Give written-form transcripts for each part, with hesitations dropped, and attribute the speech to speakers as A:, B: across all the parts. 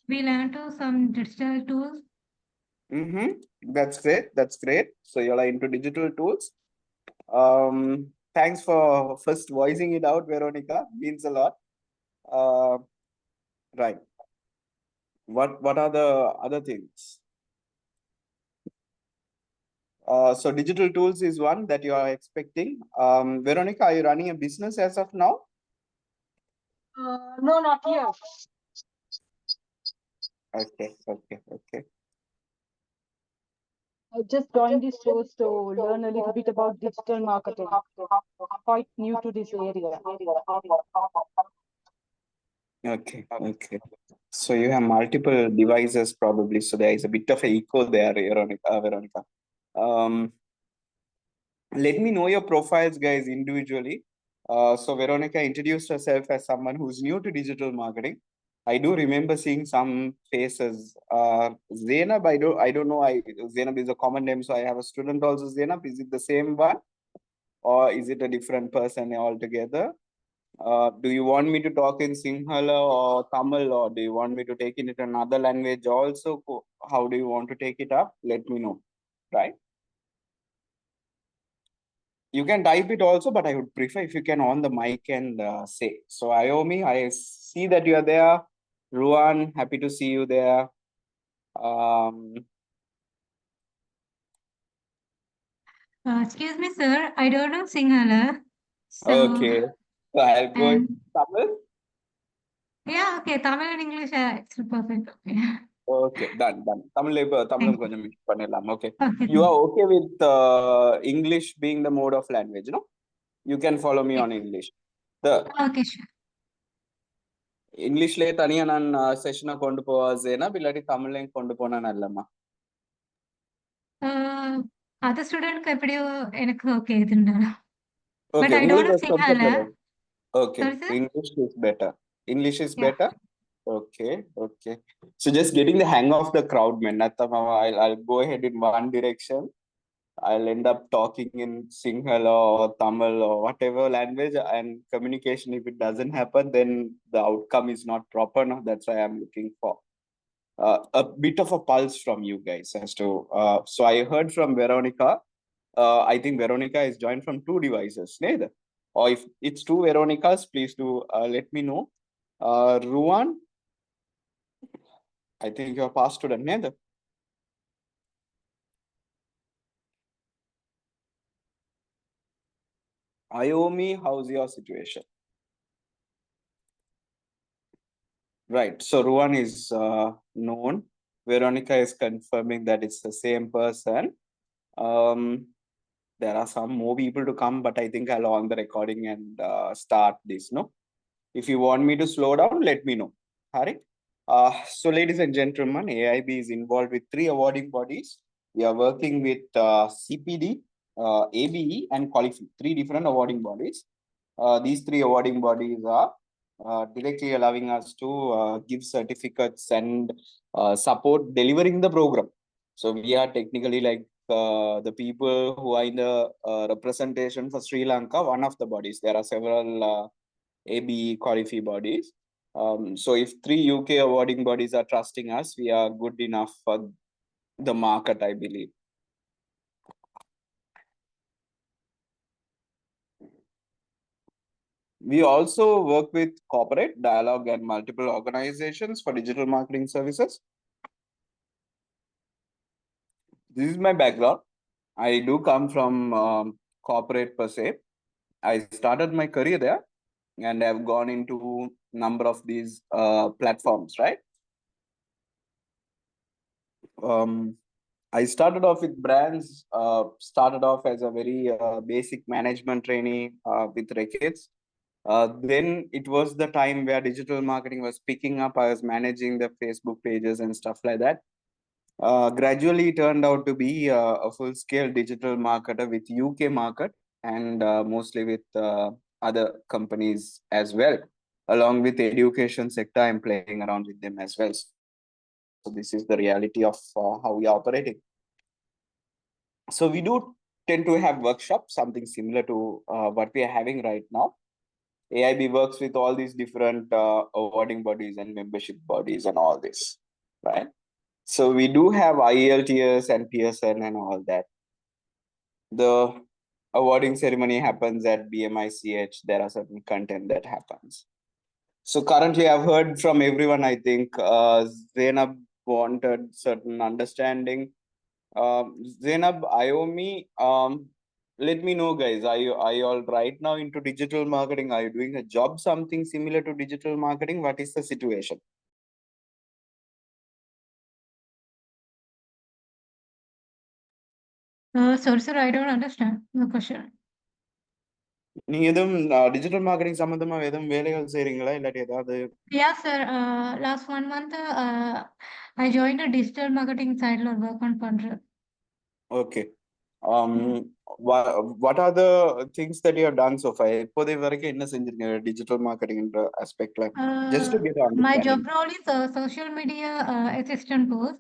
A: We learn to some digital tools.
B: That's great. That's great. So you're into digital tools. Thanks for first voicing it out, Veronica. Means a lot. Uh, right. What are the other things? So digital tools is one that you are expecting. Veronica, are you running a business as of now?
C: No, not yet.
B: Okay.
C: I just joined this course to learn a little bit about digital marketing. Quite new to this area.
B: Okay. So you have multiple devices probably. So there is a bit of an echo there, Veronica. Let me know your profiles, guys, individually. So Veronica introduced herself as someone who's new to digital marketing. I do remember seeing some faces. Zainab, I don't know. Zainab is a common name, so I have a student also. Zainab, is it the same one, or is it a different person altogether? Do you want me to talk in Sinhala or Tamil, or do you want me to take it in another language also? How do you want to take it up? Let me know, right? You can type it also, but I would prefer if you can on the mic and say. So Iomi, I see that you are there. Ruan, happy to see you there.
A: Excuse me, sir. I don't know Sinhala. So,
B: Okay. So I'll go in Tamil.
A: Yeah, okay. Tamil and English, it's perfect. Okay.
B: Okay, done. Tamil கொஞ்சம் mix பண்ணிடலாம். Okay.
A: Okay.
B: You are okay with English being the mode of language, no? You can follow me on English.
A: Okay, sure.
B: இங்கிலீஷ்லயே தனியா நான் செஷனை கொண்டு போவாசேனா இல்லாட்டி தமிழ்லையும் கொண்டு போனா நல்லமா?
A: Other student எப்படியோ எனக்கு ஓகே இதுனால. But
B: Okay,
A: I don't know
B: உங்களுக்கு
A: Sinhala.
B: Okay,
A: Sorry, sir?
B: English is better. English is
A: Yeah.
B: better. Okay. So just getting the hang of the crowd, man. I'll go ahead in one direction. I'll end up talking in Sinhala or Tamil or whatever language, and communication, if it doesn't happen, then the outcome is not proper. No, that's why I'm looking for a bit of a pulse from you guys as to. So I heard from Veronica. I think Veronica is joined from two devices, neither. Or if it's two Veronicas, please do let me know. Ruan, I think you're past student, neither. Iomi, how's your situation? Right. So Ruan is known. Veronica is confirming that it's the same person. There are some more people to come, but I think I'll on the recording and start this. No, if you want me to slow down, let me know. Hari. So ladies and gentlemen, AIB is involved with 3 awarding bodies. We are working with CPD, ABE, and Qualify, 3 different awarding bodies. These 3 awarding bodies are directly allowing us to give certificates and support delivering the program. So we are technically like the people who are in the representation for Sri Lanka, one of the bodies. There are several ABE qualify bodies. So if 3 UK awarding bodies are trusting us, we are good enough for the market, I believe. We also work with corporate, dialogue, and multiple organizations for digital marketing services. This is my background. I do come from corporate per se. I started my career there and I've gone into number of these platforms, right? I started off with brands, started off as a very basic management trainee with Rickets. Then it was the time where digital marketing was picking up. I was managing the Facebook pages and stuff like that. Gradually turned out to be a full-scale digital marketer with UK market and mostly with other companies as well. Along with the education sector, I'm playing around with them as well. So this is the reality of how we are operating. So we do tend to have workshops, something similar to what we are having right now. AIB works with all these different awarding bodies and membership bodies and all this, right? So we do have IELTS and PSN and all that. The awarding ceremony happens at BMICH. There are certain content that happens. So currently, I've heard from everyone. I think Zainab wanted certain understanding. Zainab, Iomi, let me know, guys. Are you all right now into digital marketing? Are you doing a job something similar to digital marketing? What is the situation?
A: Sorry, sir, I don't understand the question.
B: நீங்க எதுவும் digital marketing சம்பந்தமா எதுவும் வேலைகள் செய்றீங்களா இல்லாட்டி ஏதாவது
A: Yeah, sir. Last 1 month, I joined a digital marketing side or work on Pandra.
B: Okay what are the things that you have done so far இப்போதை வரைக்கும் என்ன செஞ்சிருக்கீங்க digital மார்க்கெட்டிங்ன்ற aspectல just to get an
A: My
B: understanding.
A: job role is social media assistant post.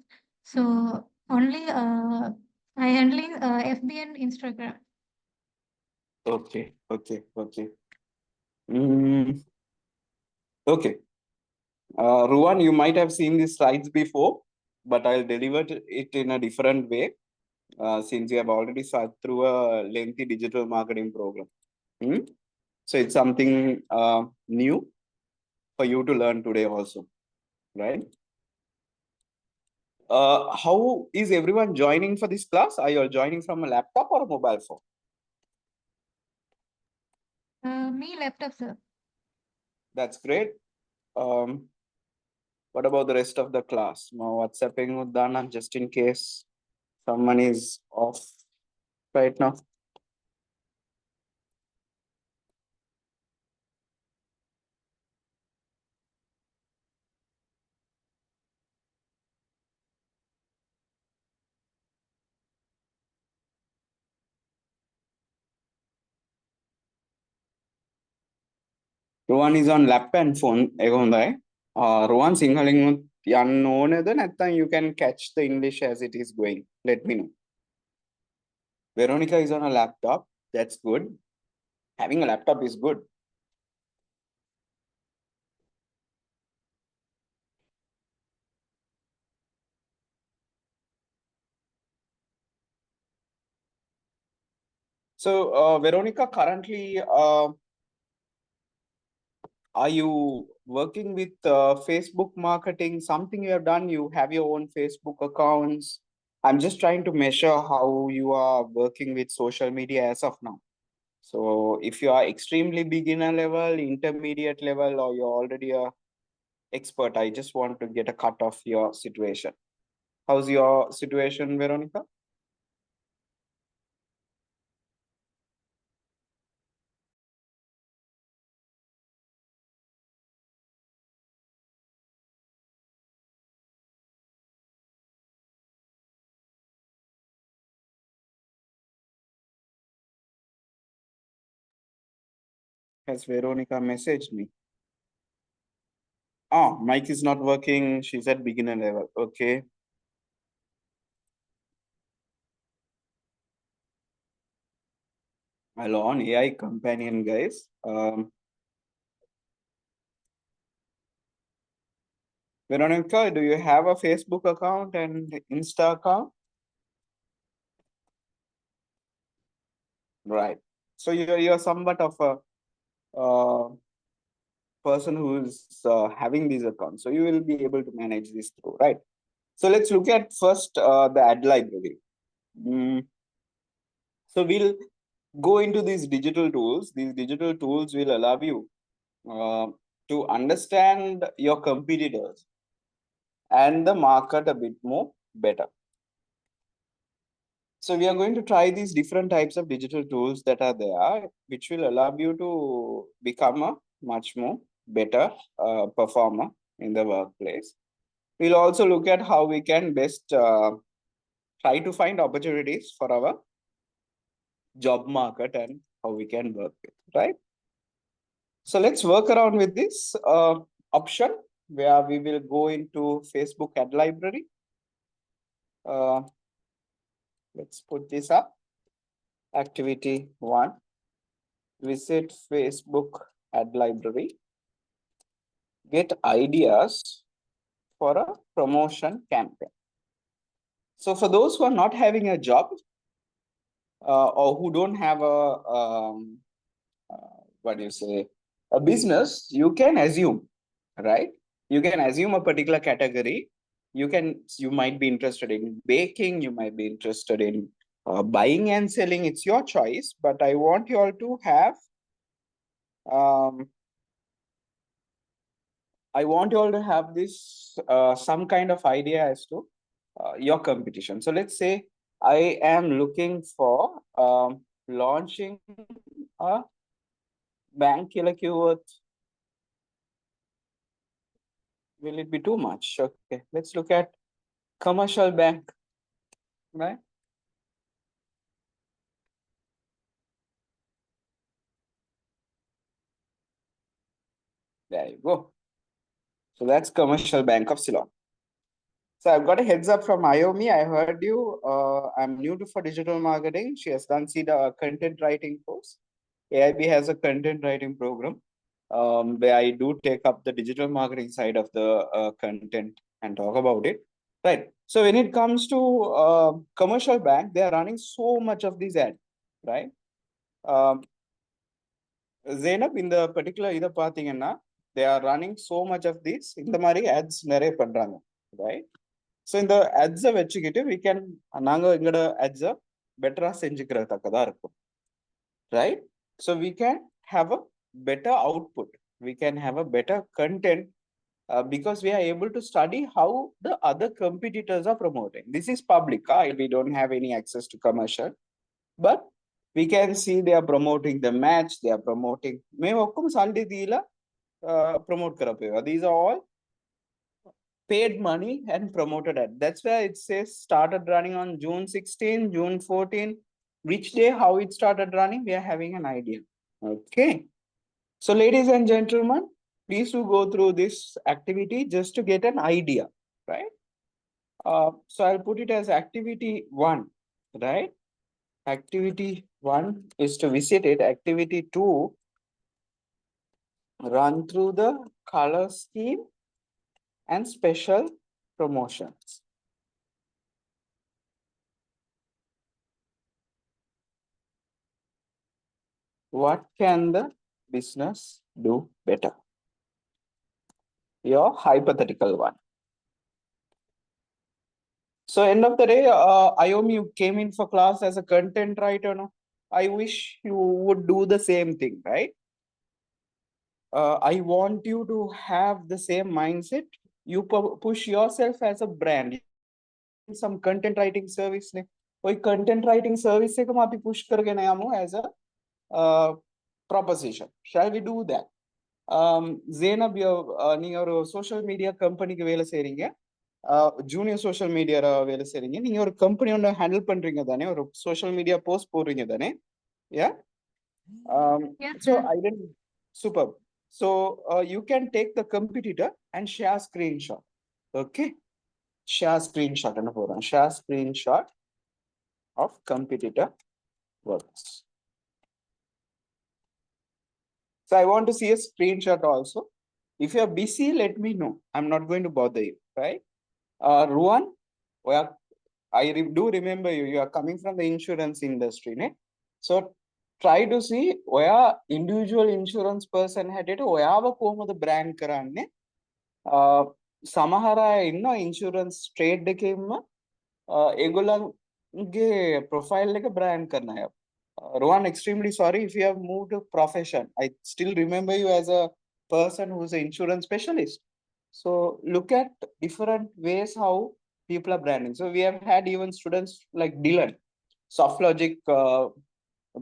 A: So only I handling FB and Instagram.
B: Okay. Mm, okay. Ruan, you might have seen these slides before, but I'll deliver it in a different way since you have already sat through a lengthy digital marketing program. So it's something new for you to learn today also, right? How is everyone joining for this class? Are you all joining from a laptop or a mobile phone?
A: Me laptop, sir.
B: That's great. What about the rest of the class? Now, WhatsApping with Dana just in case someone is off right now. Ruan is on laptop and phone. Ruan Sinhaling unknown, then you can catch the English as it is going. Let me know. Veronica is on a laptop. That's good. Having a laptop is good. So, Veronica, currently, are you working with Facebook marketing? Something you have done? You have your own Facebook accounts. I'm just trying to measure how you are working with social media as of now. So, if you are extremely beginner level, intermediate level, or you're already a expert, I just want to get a cut of your situation. How's your situation, Veronica? Has Veronica messaged me? Ah, mic is not working. She's at beginner level. Okay. Hello on AI companion, guys. Veronica, do you have a Facebook account and Insta account? Right. So you're somewhat of a person who is having these accounts. So you will be able to manage this through, right? So let's look at first the ad library. So we'll go into these digital tools. These digital tools will allow you to understand your competitors and the market a bit more better. So we are going to try these different types of digital tools that are there, which will allow you to become a much more better performer in the workplace. We'll also look at how we can best try to find opportunities for our job market and how we can work with, right? So let's work around with this option where we will go into Facebook ad library. Let's put this up. Activity 1. Visit Facebook ad library, get ideas for a promotion campaign. So for those who are not having a job or who don't have what do you say, a business, you can assume, right? You can assume a particular category. You might be interested in baking, you might be interested in buying and selling. It's your choice, but I want you all to have um, I want you all to have this some kind of idea as to your competition. So let's say I am looking for launching a bank worth. Will it be too much? Okay, let's look at commercial bank, right? There you go. So that's Commercial Bank of Ceylon. So I've got a heads up from Iomi. I heard you. I'm new to for digital marketing. She has done the content writing course. AIB has a content writing program where I do take up the digital marketing side of the content and talk about it. Right. So when it comes to commercial bank, they are running so much of these ads, right? Zainab, in the particular இதை பார்த்தீங்கன்னா they are running so much of this இந்த மாதிரி ads நிறைய பண்றாங்க, right? So இந்த ads வச்சுக்கிட்டு we can நாங்க எங்களோட ads பெட்டரா செஞ்சுக்கிறதுக்கதா இருக்கும், right? So we can have a better output, we can have a better content because we are able to study how the other competitors are promoting. This is public, we don't have any access to commercial, but we can see they are promoting the match, they are promoting promote these are all paid money and promoted ad. That's why it says started running on June 16, June 14. Which day, how it started running, we are having an idea. Okay. So ladies and gentlemen, please do go through this activity just to get an idea, right? So I'll put it as activity 1, right? Activity 1 is to visit it. Activity 2, run through the color scheme and special promotions. What can the business do better? Your hypothetical one. So end of the day, Iomi, you came in for class as a content writer. No? I wish you would do the same thing, right? I want you to have the same mindset. You push yourself as a brand. Some content writing service ne. कोई content writing service से हम आप push करके नया मो as a proposition. Shall we do that? Zainab, நீங்க ஒரு social media கம்பெனிக்கு வேலை செய்றீங்க, ஜூனியர் சோஷியல் மீடியா வேலை செய்றீங்க, நீங்க ஒரு கம்பெனி ஒன்று ஹேண்டில் பண்றீங்க தானே, ஒரு சோஷியல் மீடியா போஸ்ட் போடுறீங்க தானே? Yeah.
A: Yes,
B: So
A: sir.
B: I didn't. Super. So you can take the competitor and share screenshot. Okay. Share screenshot and share screenshot of competitor works. So I want to see a screenshot also. If you are busy, let me know. I'm not going to bother you, right? Ruan, well, do remember you. You are coming from the insurance industry, ne? So try to see where individual insurance person had it. Where the brand karanne. Samahara inno insurance trade dekema. Egolange profile like a brand karna hai. Rohan, extremely sorry if you have moved to profession. I still remember you as a person who's an insurance specialist. So look at different ways how people are branding. So we have had even students like Dylan, SoftLogic, $1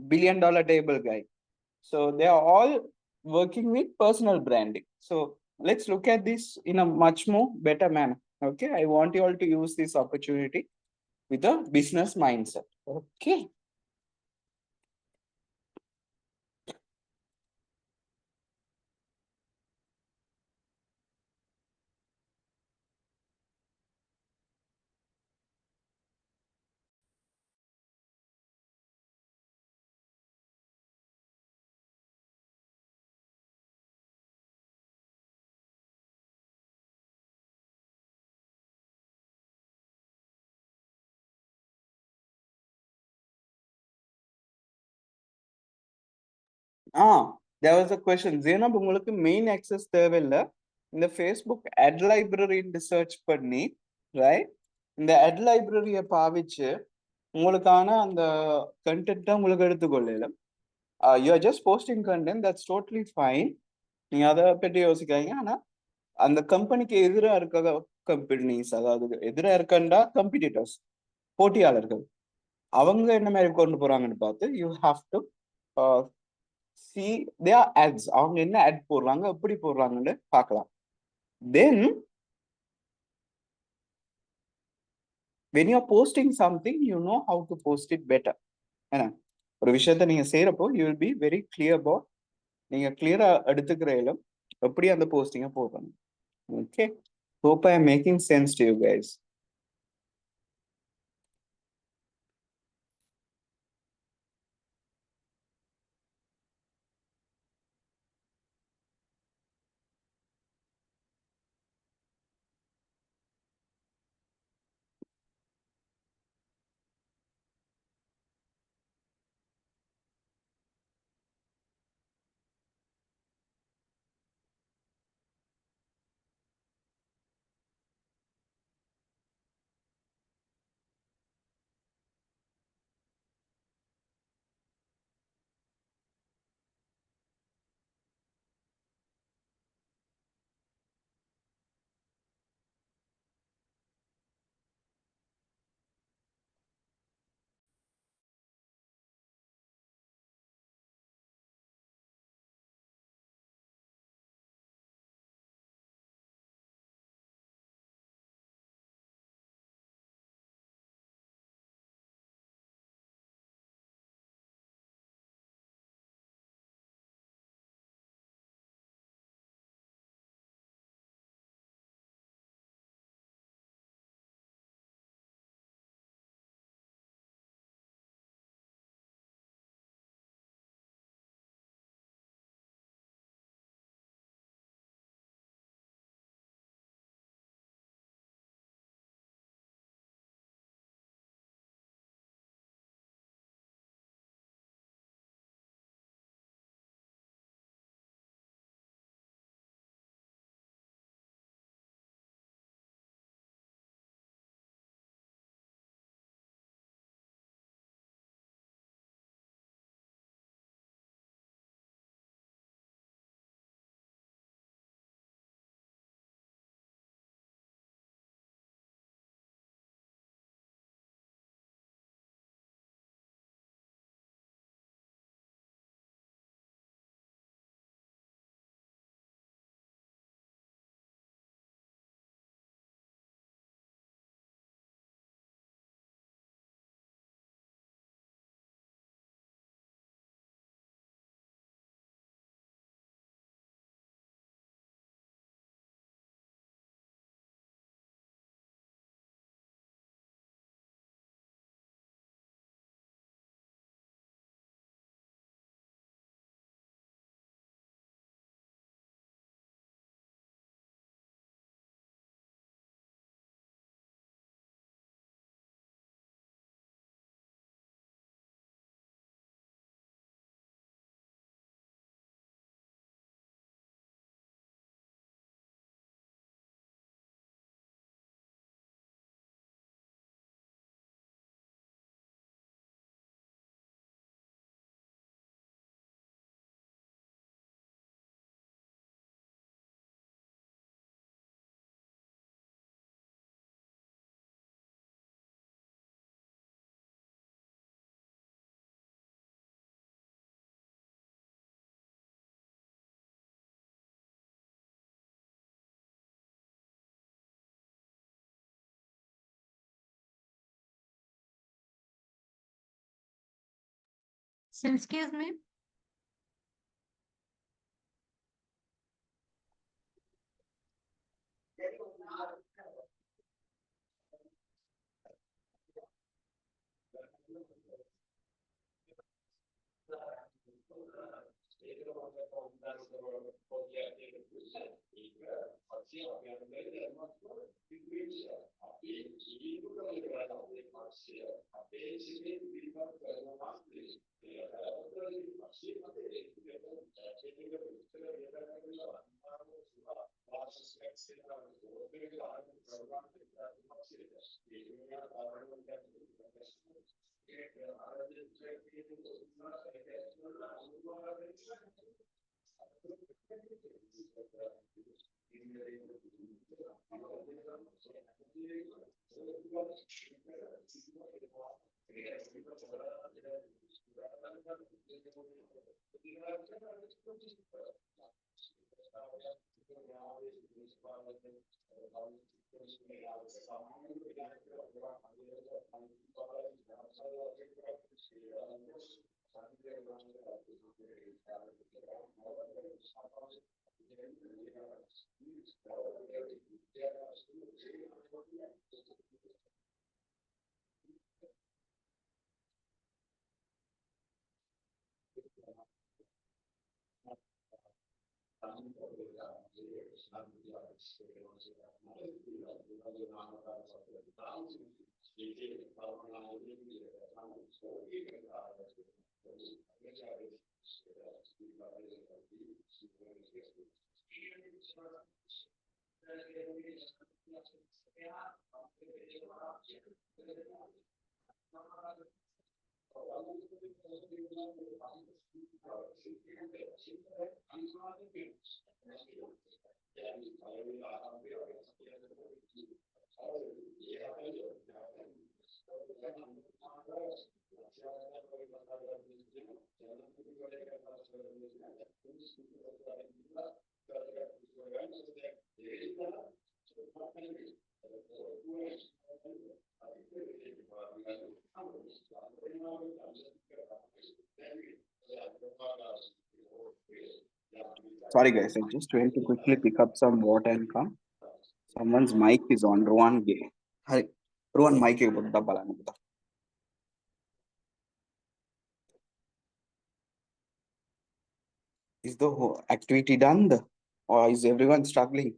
B: billion table guy. So they are all working with personal branding. So let's look at this in a much more better manner. Okay, I want you all to use this opportunity with a business mindset. Okay. There was a question. Zainab, உங்களுக்கு main access தேவையில்ல. இந்த Facebook ad library search பண்ணி, right? இந்த ad library பாவிச்சு உங்களுக்கான அந்த கண்டென்ட்டை உங்களுக்கு எடுத்துக்கொள்ளல. You are just posting content, that's totally fine. நீங்க அதை பற்றி யோசிக்காதீங்க. ஆனா அந்த கம்பெனிக்கு எதிராக இருக்க கம்பெனிஸ், அதாவது எதிராக இருக்கண்டா கம்பெடிட்டர்ஸ், போட்டியாளர்கள், அவங்க என்ன மாதிரி கொண்டு போறாங்கன்னு பார்த்து you have to see their ads. அவங்க என்ன ஆட் போடுறாங்க, எப்படி போடுறாங்கன்னு பார்க்கலாம். Then when you are posting something, you know how to post it better. ஏன்னா ஒரு விஷயத்த நீங்க செய்யறப்போ you will be very clear about, நீங்க கிளியரா எடுத்துக்கிறீங்களும் எப்படி அந்த போஸ்டிங்கை போடுறாங்க. Okay, hope I am making sense to you guys.
A: So excuse me.
B: Sorry guys, I just went to quickly pick up some water and come. Someone's mic is on. Rowan Gay. Hi. Rowan mic is on. Is the whole activity done? Or is everyone struggling?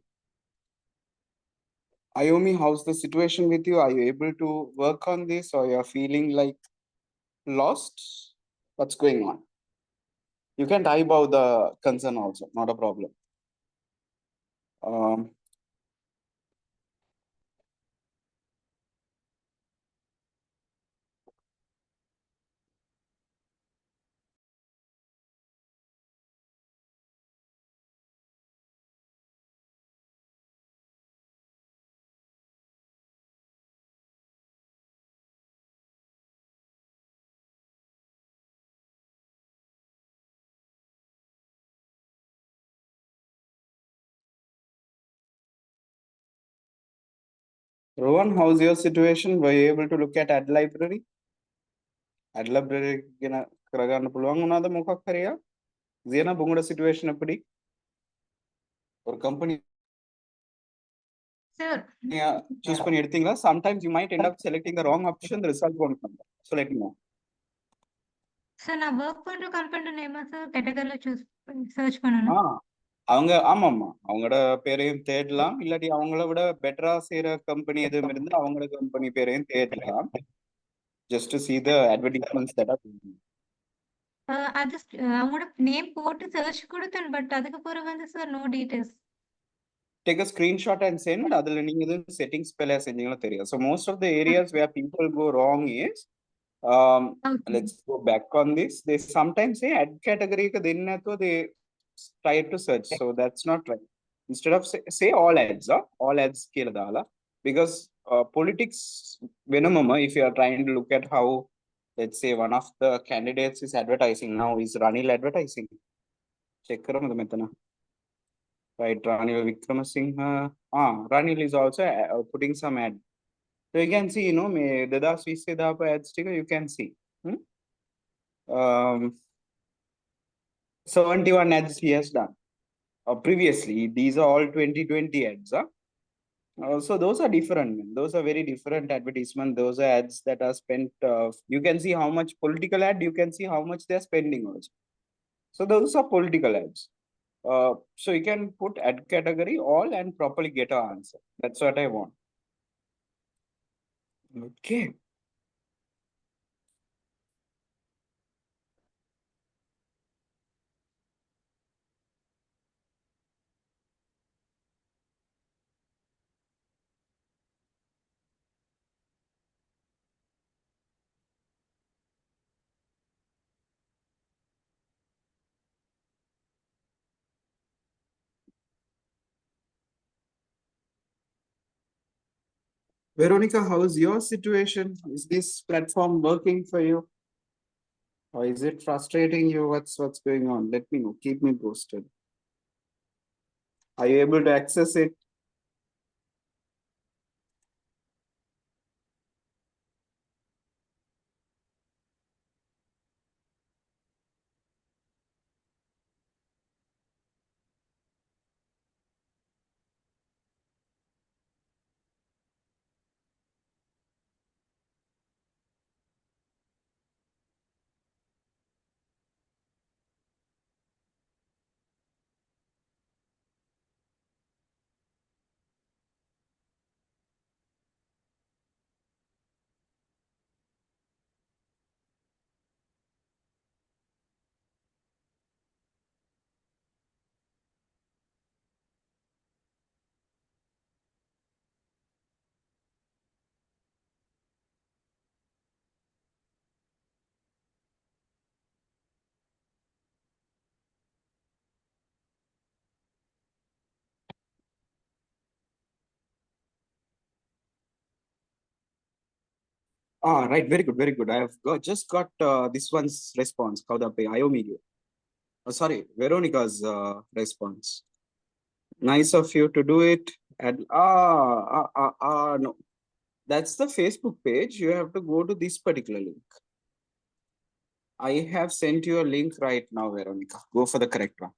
B: Ayomi, how's the situation with you? Are you able to work on this or you're feeling like lost? What's going on? You can type out the concern also, not a problem. Um, Rowan, how's your situation? Were you able to look at ad library? Ad library gina කරගන්න පුළුවන් වුණාද මොකක් හරියා? Zena bungoda situation appadi. Or company
A: Sir,
B: choose பண்ணி எடுத்தீங்களா? Sometimes you might end up selecting the wrong option, the result won't come. So let me know.
A: sir, நான் work பண்ற company நேமா sir கேட்டகரியில search பண்ணணும்.
B: அவங்க ஆமாமா அவங்களோட பேரையும் தேடலாம் இல்லாட்டி அவங்கள விட பெட்டரா செய்யற கம்பெனி எதுவும் இருந்தா அவங்களோட கம்பெனி பேரையும் தேடலாம். Just to see the advertisements that are
A: அது அவங்களோட நேம் போட்டு சர்ச் கொடுத்தேன் பட் அதுக்கு பிறகு வந்து sir no details.
B: take a screenshot and send. அதுல நீங்க இது settings spell செஞ்சீங்களா தெரியும். So most of the areas where people go wrong is
A: Okay.
B: let's go back on this. They sometimes say ad category ka dinna to they try to search. So that's not right. Instead of say all ads, all ads keladaala because politics venomama if you are trying to look at how let's say one of the candidates is advertising now is Ranil advertising. Check karamada metana. Right, Ranil Vikramasinghe. Ranil is also putting some ad. So you can see, you know, me Dada Swisse Dapa ad sticker, you can see. 71 ads he has done. Previously, these are all 2020 ads. So those are different. Those are very different advertisements. Those are ads that are spent. You can see how much political ad. You can see how much they are spending also. So those are political ads. So you can put ad category all and properly get an answer. That's what I want. Okay. Veronica, how's your situation? Is this platform working for you? Or is it frustrating you? What's going on? Let me know. Keep me posted. Are you able to access it? Ah, right. Very good. Very good. I have just got this one's response. Kaudape, Iomedia. Oh, sorry, Veronica's response. Nice of you to do it. And no. That's the Facebook page. You have to go to this particular link. I have sent you a link right now, Veronica. Go for the correct one.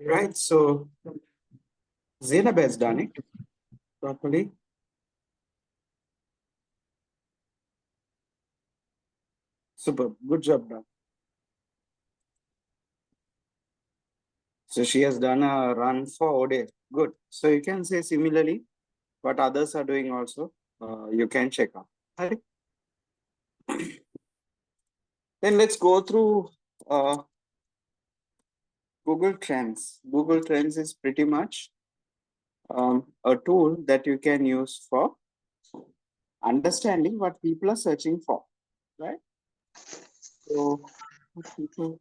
B: Right. So Zainab has done it properly. Super. Good job done. So she has done a run for ODE. Good. So you can say similarly what others are doing also. You can check out. Right. Then let's go through Google Trends. Google Trends is pretty much a tool that you can use for understanding what people are searching for, right? So people,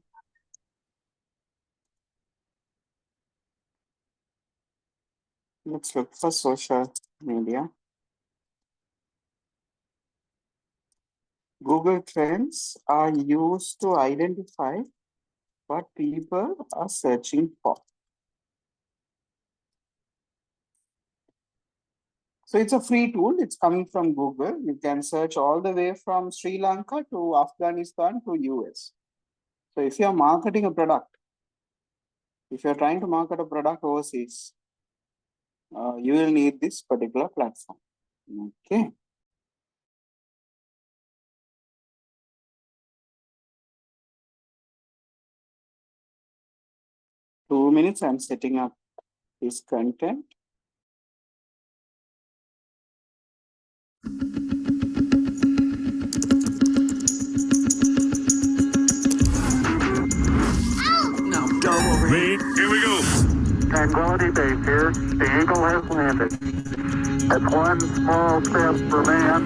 B: let's look for social media. Google Trends are used to identify what people are searching for. So it's a free tool. It's coming from Google. You can search all the way from Sri Lanka to Afghanistan to US. So if you're marketing a product, if you're trying to market a product overseas, you will need this particular platform. Okay. Two minutes, I'm setting up this content.
D: No, don't worry.
E: Here we go.
F: Tranquility Base here. The Eagle has landed. That's one small step for man,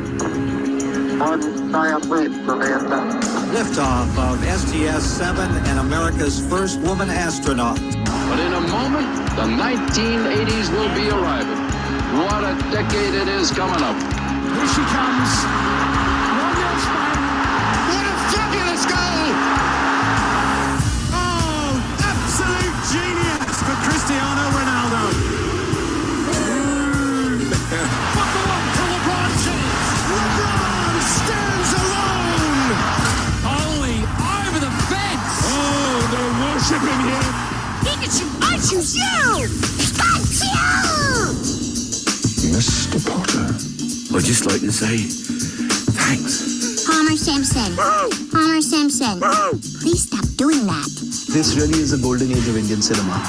F: one giant leap for mankind.
D: Liftoff of STS-7 and America's first woman astronaut.
G: But in a moment, the 1980s will be arriving. What a decade it is coming up.
D: Here she comes.
E: What a fabulous goal! Oh, absolute genius for Cristiano Ronaldo. Buckle up for LeBron James. LeBron stands alone.
D: Holy, over the fence.
E: Oh, they're worshipping him.
H: Pikachu, I choose you! Pikachu!
I: Mr. Potter.
J: I'd just like to say thanks.
H: Homer Simpson. Homer Simpson. Please stop doing that.
J: This really is a golden age of Indian cinema.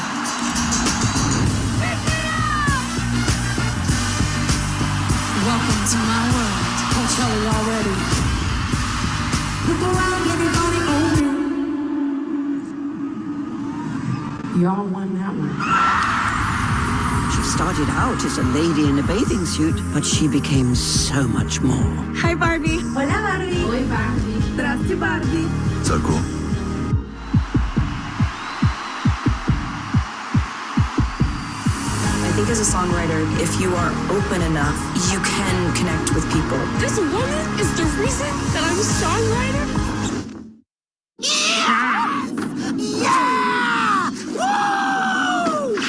H: Welcome to my world. Don't tell her already. Look around, everybody over.
K: Y'all won that one.
L: She started out as a lady in a bathing suit, but she became so much more.
H: Hi, Barbie. Hola, Barbie.
K: Oi, Barbie.
H: Здравствуй, Barbie.
J: So cool.
L: I think as a songwriter, if you are open enough, you can connect with people.
H: This woman is the reason that I'm a songwriter?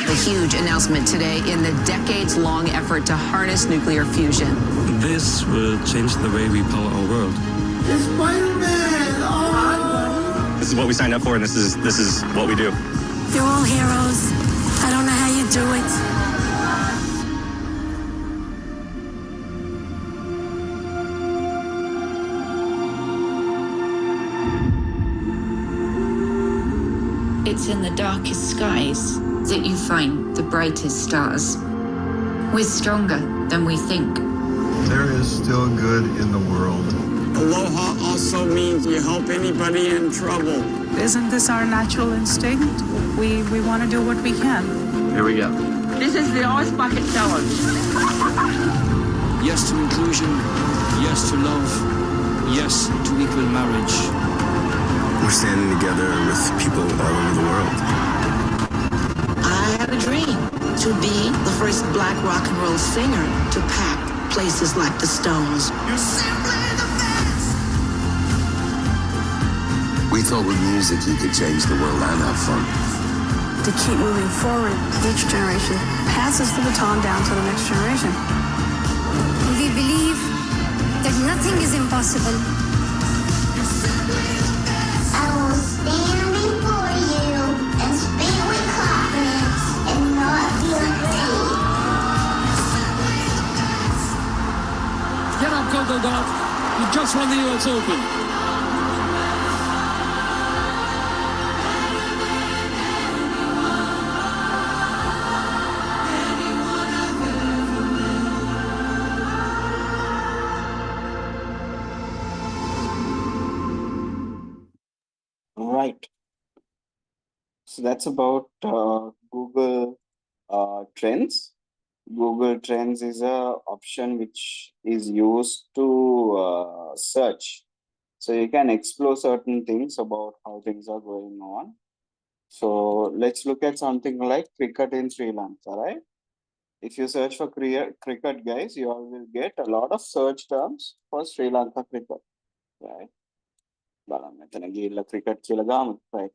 L: A huge announcement today in the decades-long effort to harness nuclear fusion.
I: This will change the way we power our world.
E: Spider-Man! Oh!
M: This is what we signed up for, and this is what we do.
H: You're all heroes. I don't know how you do it.
K: It's in the darkest skies that you find the brightest stars. We're stronger than we think.
I: There is still good in the world.
D: Aloha also means you help anybody in trouble.
K: Isn't this our natural instinct? We want to do what we can.
M: Here we go.
L: This is the Ice Bucket Challenge.
D: Yes to inclusion. Yes to love. Yes to equal marriage.
J: We're standing together with people all over the world.
L: I had a dream to be the first black rock and roll singer to pack places like the Stones.
E: You're simply the best!
J: We thought with music you could change the world and have fun.
K: To keep moving forward, each generation passes the baton down to the next generation.
H: We believe that nothing is impossible. I will stand before you and speak with confidence and not be afraid.
D: Get up, Coco Dot. You just won the US Open.
B: Right. So that's about Google Trends. Google Trends is a option which is used to search. So you can explore certain things about how things are going on. So let's look at something like cricket in Sri Lanka, right? If you search for cricket, guys, you all will get a lot of search terms for Sri Lanka cricket. right? බලන්න මෙතන ගිහිල්ලා cricket කියලා ගාමු, right?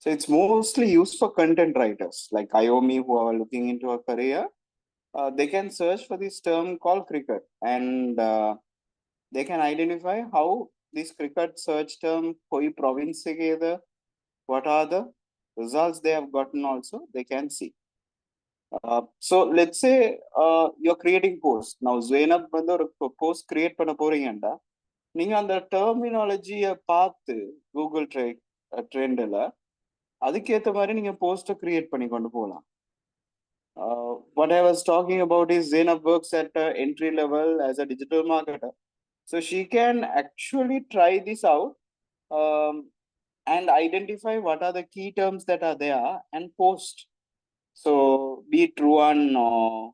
B: So it's mostly used for content writers like Iomi who are looking into a career. They can search for this term called cricket, and they can identify how this cricket search term koi province se gather, what are the results they have gotten also they can see. So let's say you're creating post. Now Zainab வந்து ஒரு post create பண்ண போறீங்கடா, நீங்க அந்த டெர்மினாலஜியை பார்த்து Google ட்ரெண்ட்ல அதுக்கேற்ற மாதிரி நீங்க போஸ்ட்டை கிரியேட் பண்ணி கொண்டு போகலாம். What I was talking about is Zainab works at entry level as a digital marketer. So she can actually try this out and identify what are the key terms that are there and post. So be it Ruan or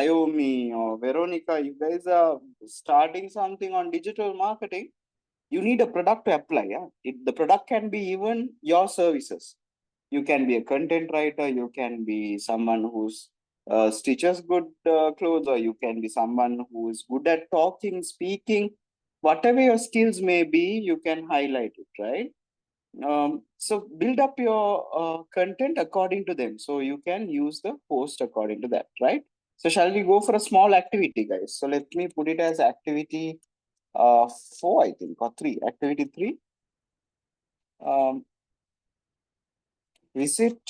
B: Iomi or Veronica, you guys are starting something on digital marketing. You need a product to apply. Yeah, the product can be even your services. You can be a content writer, you can be someone who's stitches good clothes, or you can be someone who is good at talking, speaking, whatever your skills may be, you can highlight it, right? So build up your content according to them, so you can use the post according to that, right? So shall we go for a small activity, guys? So let me put it as activity 4, I think, or 3. Activity 3. Visit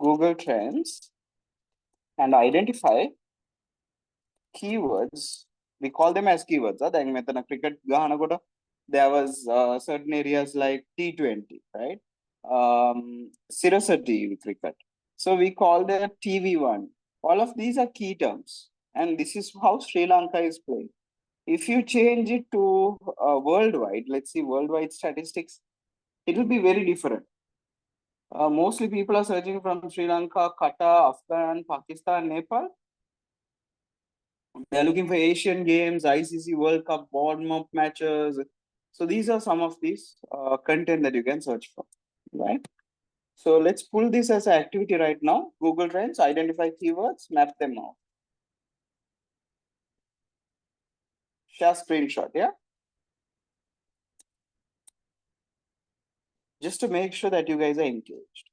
B: Google Trends and identify keywords. We call them as keywords. Then මෙතන cricket ගහනකොට there was certain areas like T20, right? Sirasati cricket. So we call that TV1. All of these are key terms, and this is how Sri Lanka is playing. If you change it to worldwide, let's see worldwide statistics, it will be very different. Mostly people are searching from Sri Lanka, Qatar, Afghan, Pakistan, Nepal. They're looking for Asian Games, ICC World Cup, warm-up matches. So these are some of these content that you can search for, right? So let's pull this as an activity right now. Google Trends, identify keywords, map them out. Share screenshot, yeah? Just to make sure that you guys are engaged.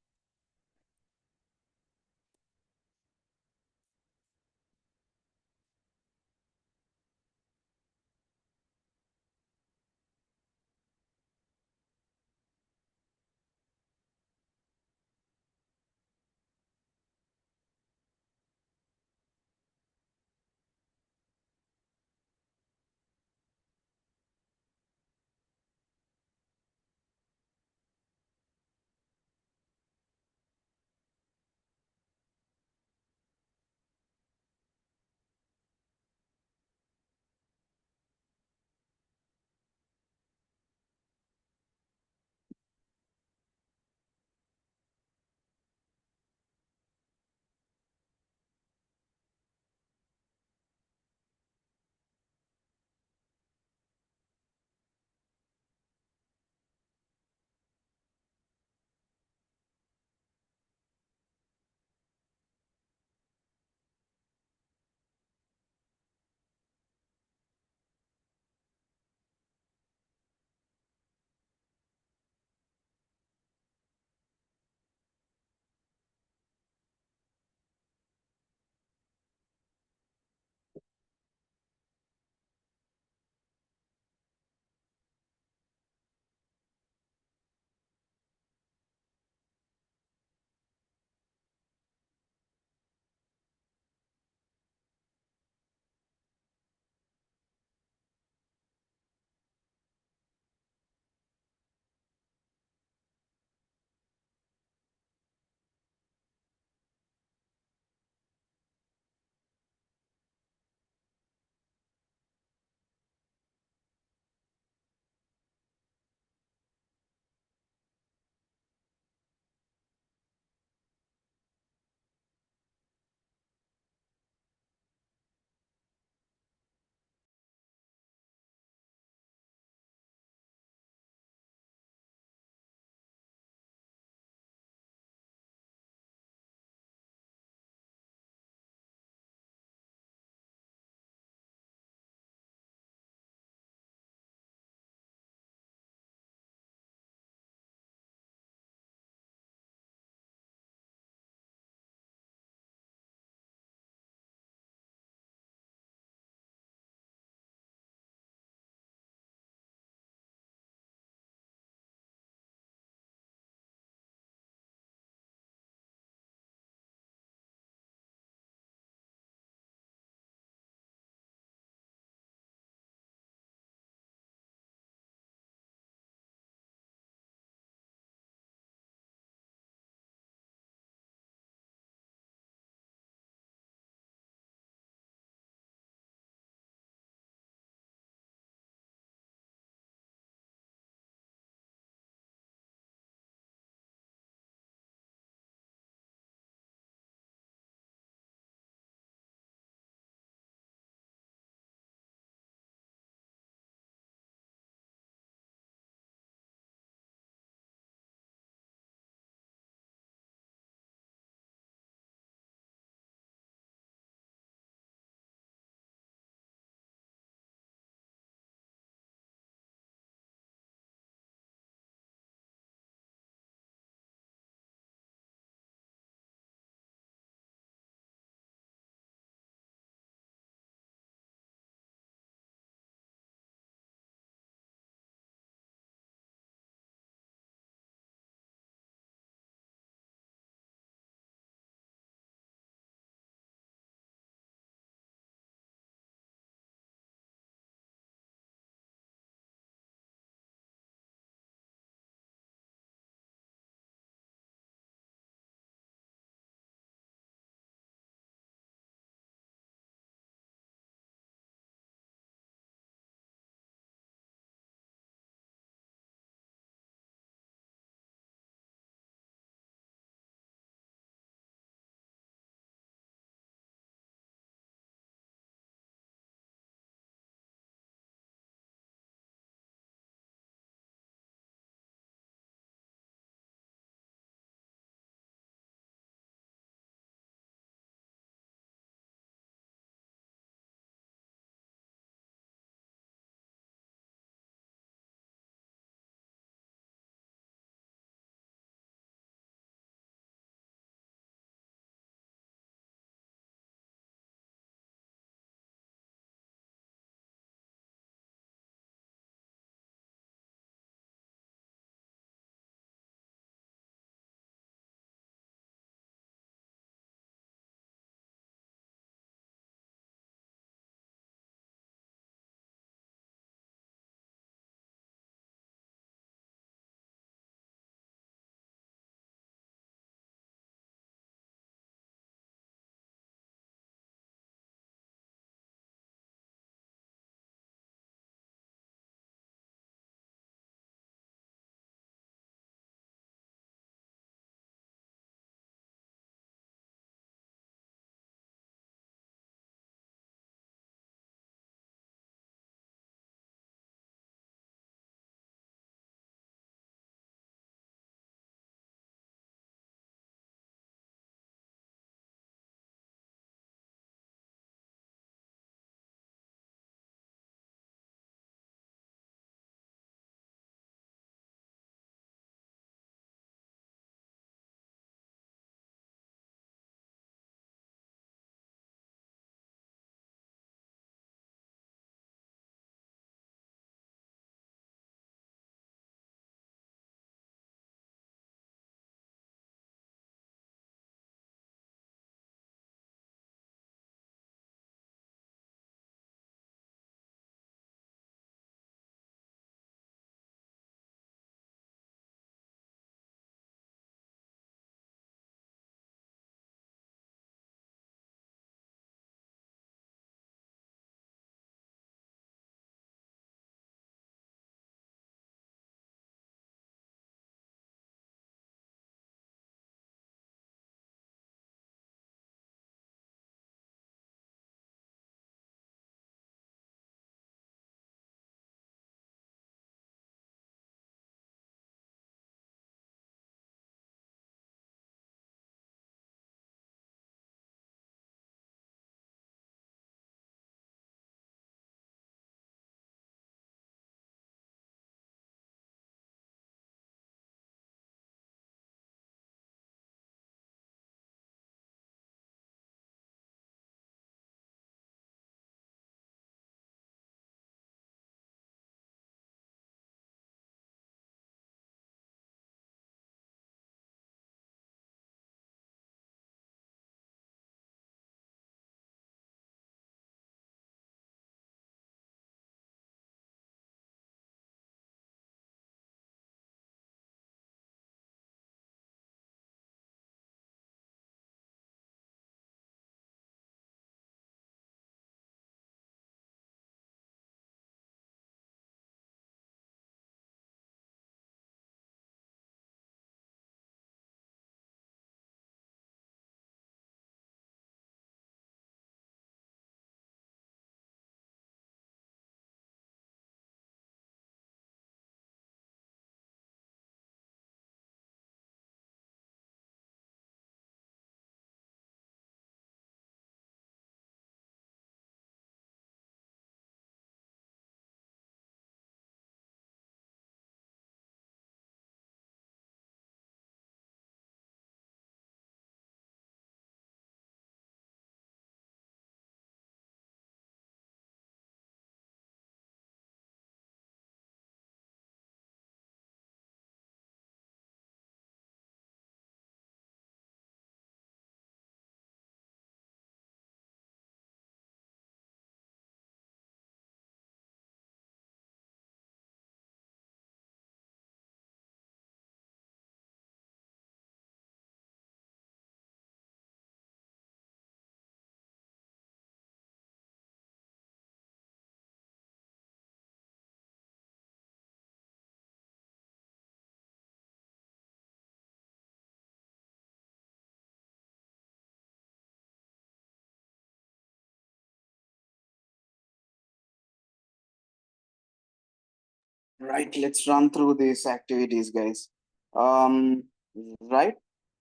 B: Right, let's run through these activities, guys. Right.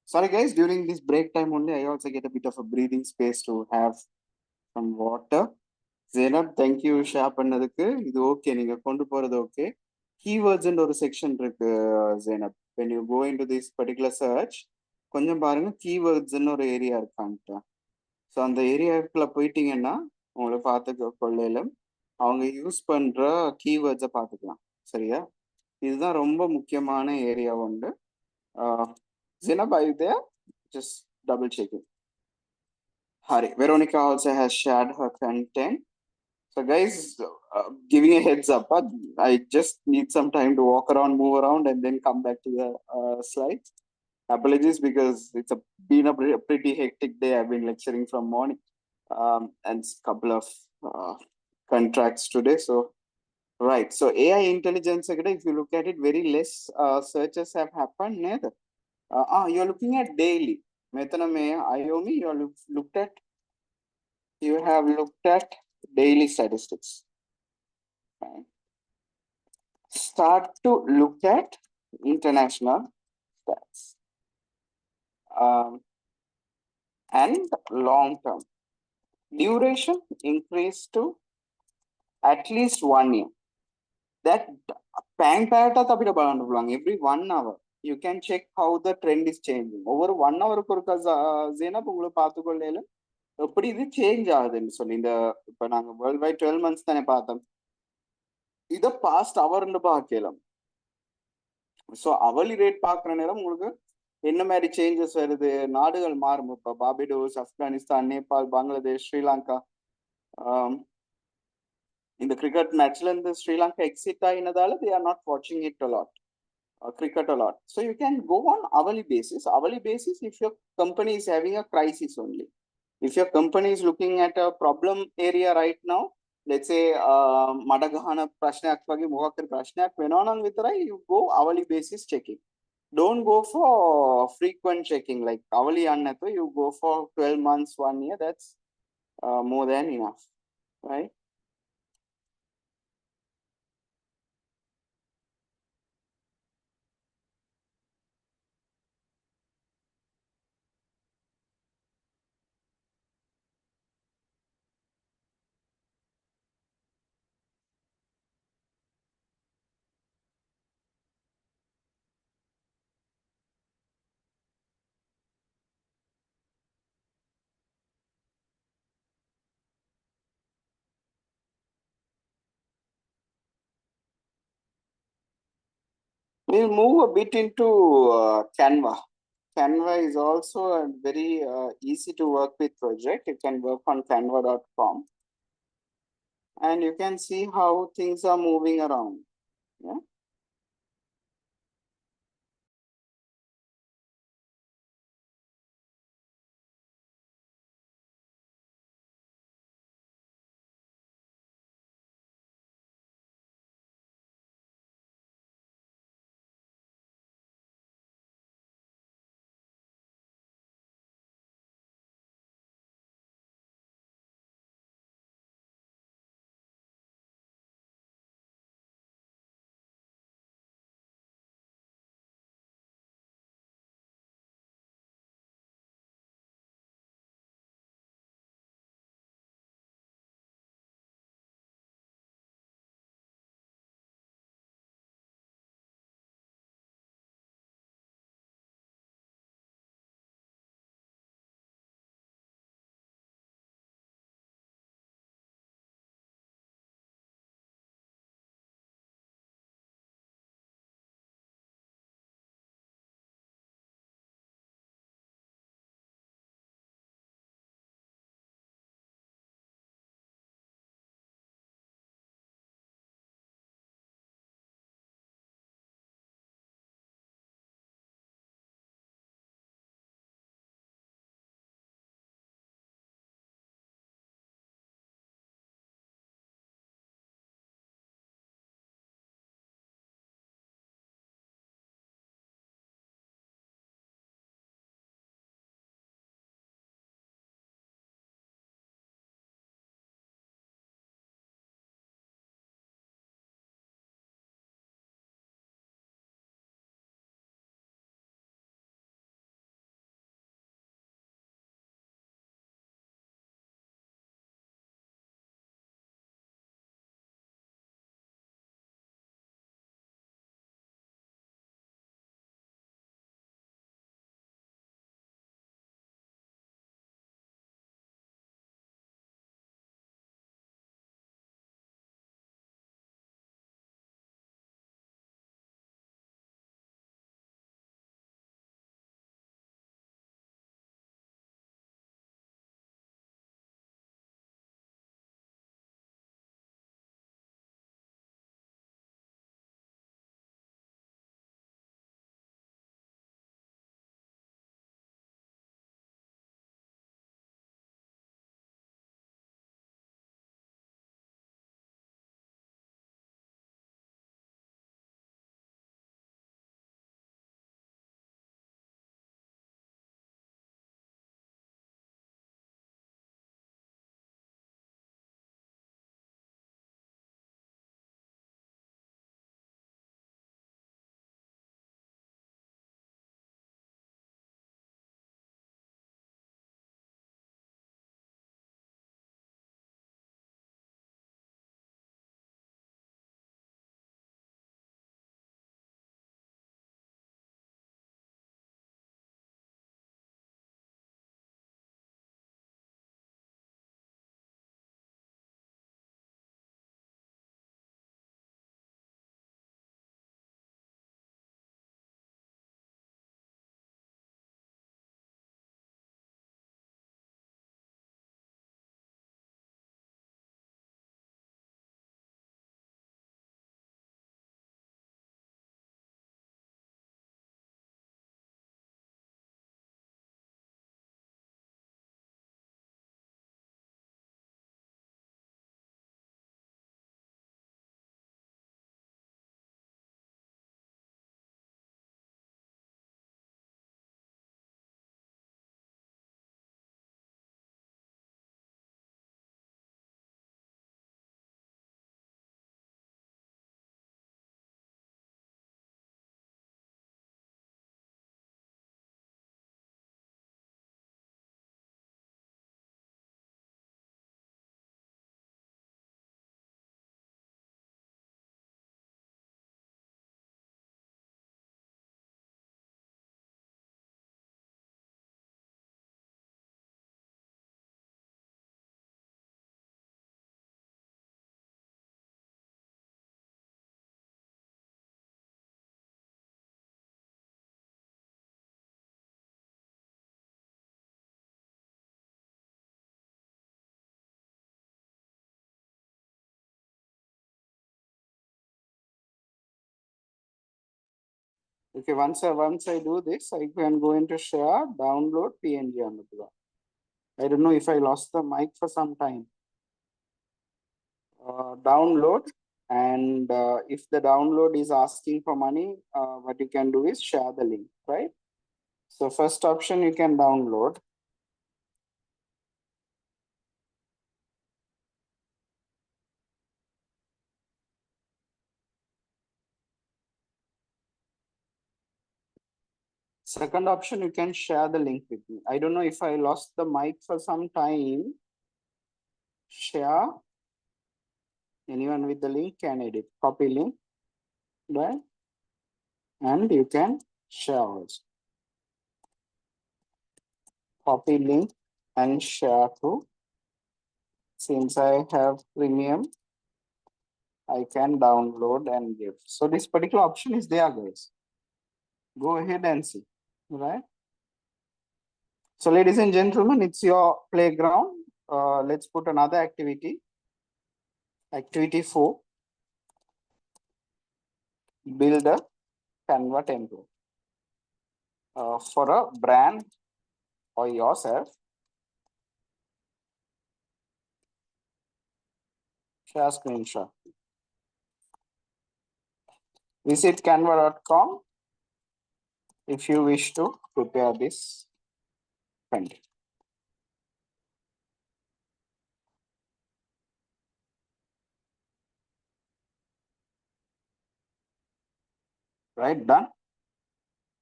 B: Sorry, guys, during this break time only, I also get a bit of a breathing space to have some water. Zainab, thank you, share பண்ணதுக்கு. இது okay, நீங்க கொண்டு போறது okay. Keywords ஒரு section இருக்கு Zainab. When you go into this particular search, கொஞ்சம் பாருங்க keywords ஒரு ஏரியா இருக்கான்ட்டு. ஸோ அந்த ஏரியாவுக்குள்ள போயிட்டீங்கன்னா உங்களை பார்த்துக்க கொள்ளையில அவங்க யூஸ் பண்ற கீவேர்ட்ஸை பார்த்துக்கலாம். சரியா? இதுதான் ரொம்ப முக்கியமான ஏரியா உண்டு. Zainab, are you there? Just double checking. Hari, Veronica also has shared her content. So guys, giving a heads up, I just need some time to walk around, move around, and then come back to the slides. Apologies because it's been a pretty hectic day. I've been lecturing from morning and couple of contracts today. So, right. So AI intelligence, if you look at it, very less searches have happened. Neither. You're looking at daily. Methaname, Iomi, you have looked at daily statistics. Okay. Start to look at international stats and long term. Duration increase to at least 1 year. That pang pattern every 1 hour. You can check how the trend is changing. Over 1 hour, Zainab, எப்படி இது change ஆகுதுன்னு சொல்லி இந்த இப்போ நாங்கள் world wide 12 months தானே பார்த்தோம். இதை பாஸ்ட் அவர்னு பார்க்கலாம். ஸோ அவர்லி ரேட் பார்க்குற நேரம் உங்களுக்கு என்ன மாதிரி சேஞ்சஸ் வருது, நாடுகள் மாறும். இப்போ பார்படோஸ், ஆப்கானிஸ்தான், நேபாள், பங்களாதேஷ், ஸ்ரீலங்கா. இந்த கிரிக்கெட் மேட்ச்ல இருந்து ஸ்ரீலங்கா எக்ஸிட் ஆகினதால they are not watching it a lot, cricket a lot. So you can go on hourly basis. Hourly basis if your company is having a crisis only. If your company is looking at a problem area right now, let's say Madagahana Prashnak Pagi Mohakar Prashnak Venonan Vitra, you go hourly basis checking. Don't go for frequent checking like hourly annato, you go for 12 months, 1 year, that's more than enough, right? We'll move a bit into Canva. Canva is also a very easy to work with project. You can work on canva.com and you can see how things are moving around. Yeah. Okay, once I do this, I can go into share, download PNG on the blog. I don't know if I lost the mic for some time. Download, and if the download is asking for money, what you can do is share the link, right? So first option, you can download. Second option, you can share the link with me. I don't know if I lost the mic for some time. Share. Anyone with the link can edit. Copy link, right? And you can share also. Copy link and share to. Since I have premium, I can download and give. So this particular option is there, guys. Go ahead and see, right? So ladies and gentlemen, it's your playground. Let's put another activity. Activity 4. Build a Canva template. For a brand or yourself. Share screenshot. Visit canva.com if you wish to prepare this content. Right, done.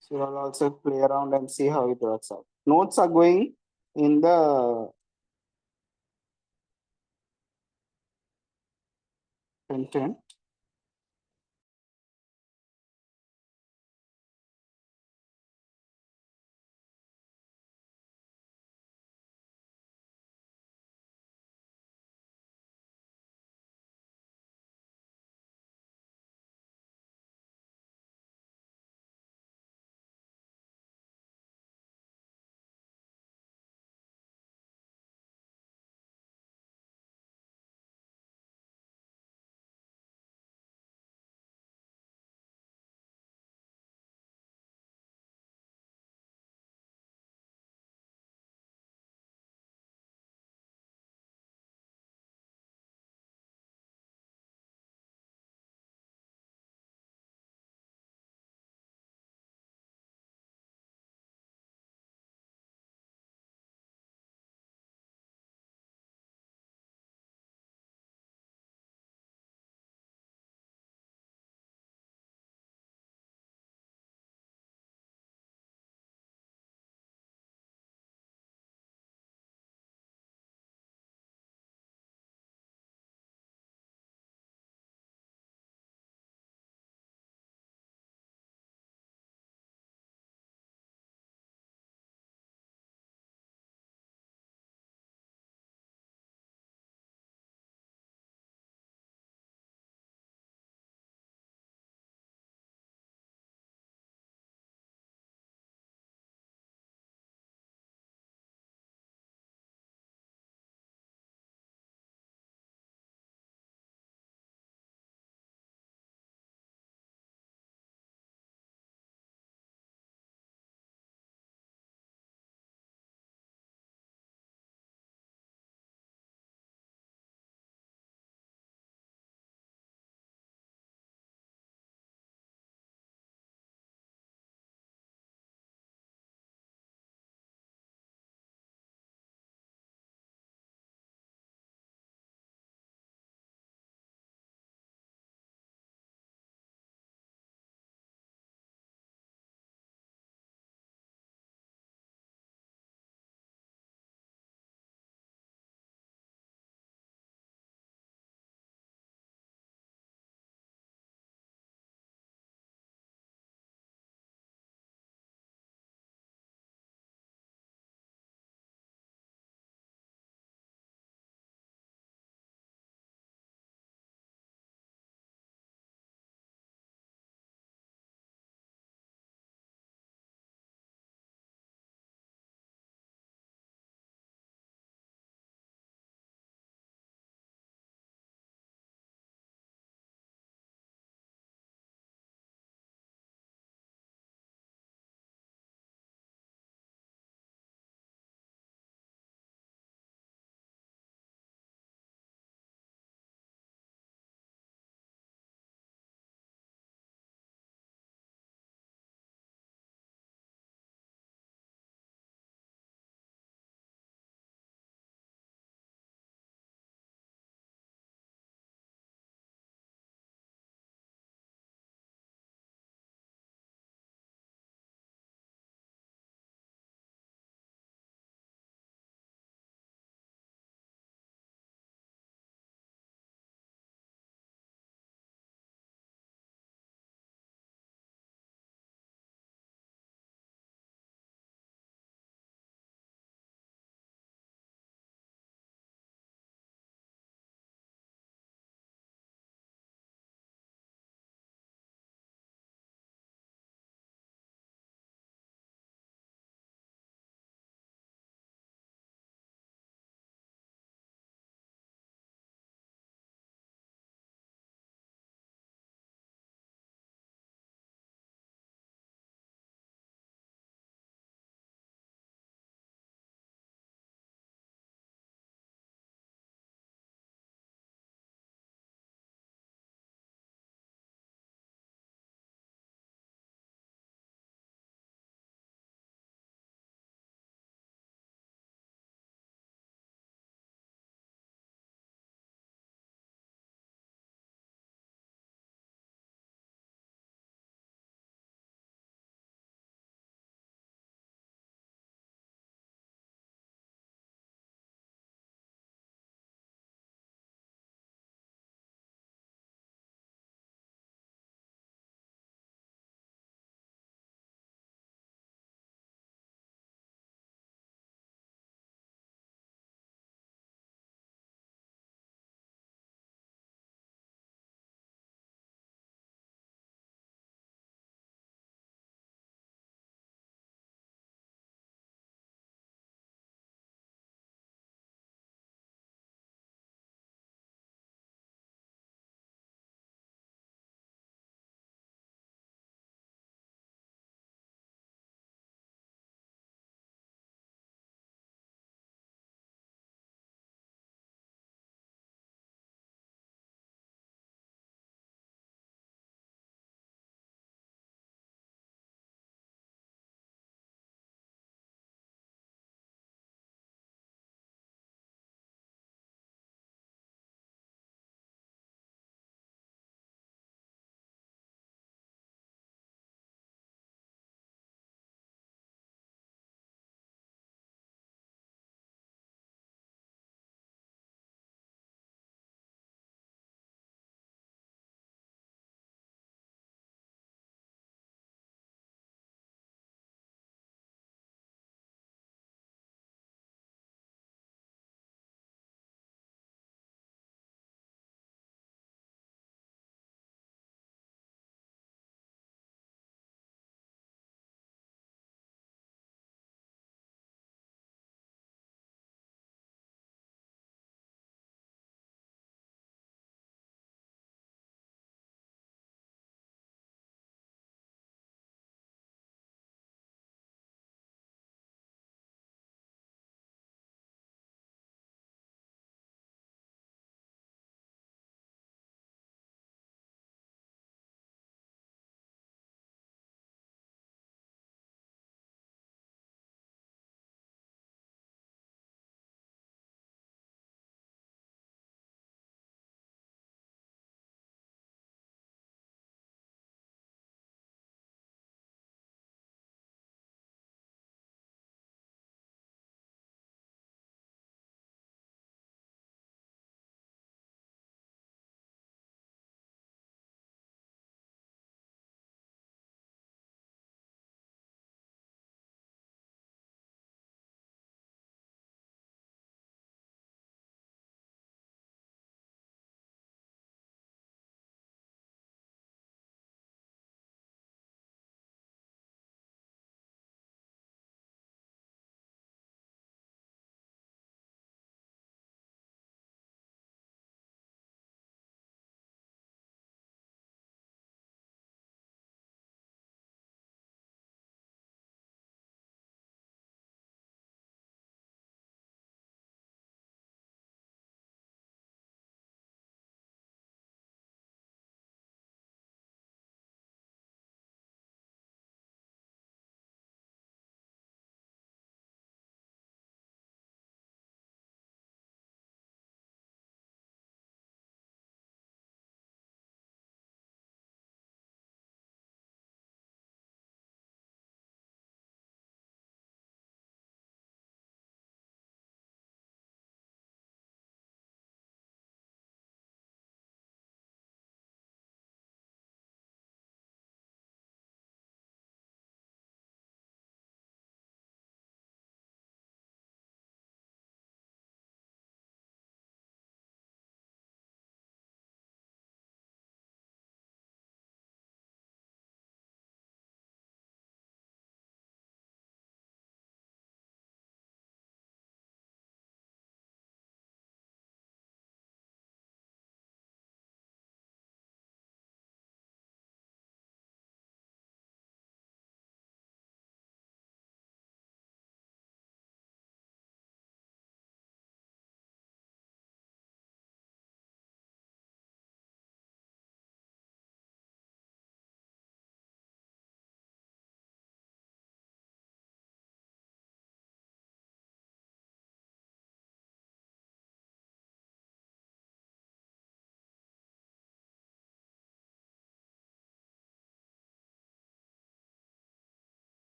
B: So I'll also play around and see how it works out. Notes are going in the content.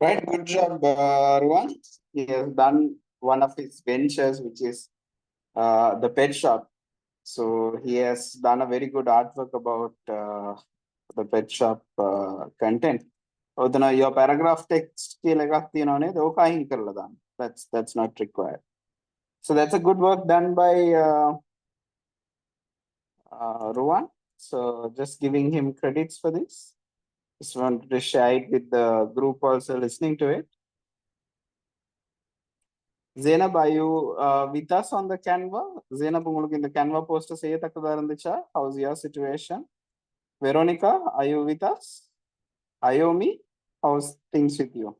B: Right, good job, Ruan. He has done one of his ventures, which is the pet shop. So he has done a very good artwork about the pet shop content. Your paragraph text that's not required. So that's a good work done by Ruan. So just giving him credits for this. Just wanted to share it with the group also listening to it. Zainab, are you with us on the Canva? Zainab, in the Canva poster how's your situation? Veronica, are you with us? Ayomi, how's things with you?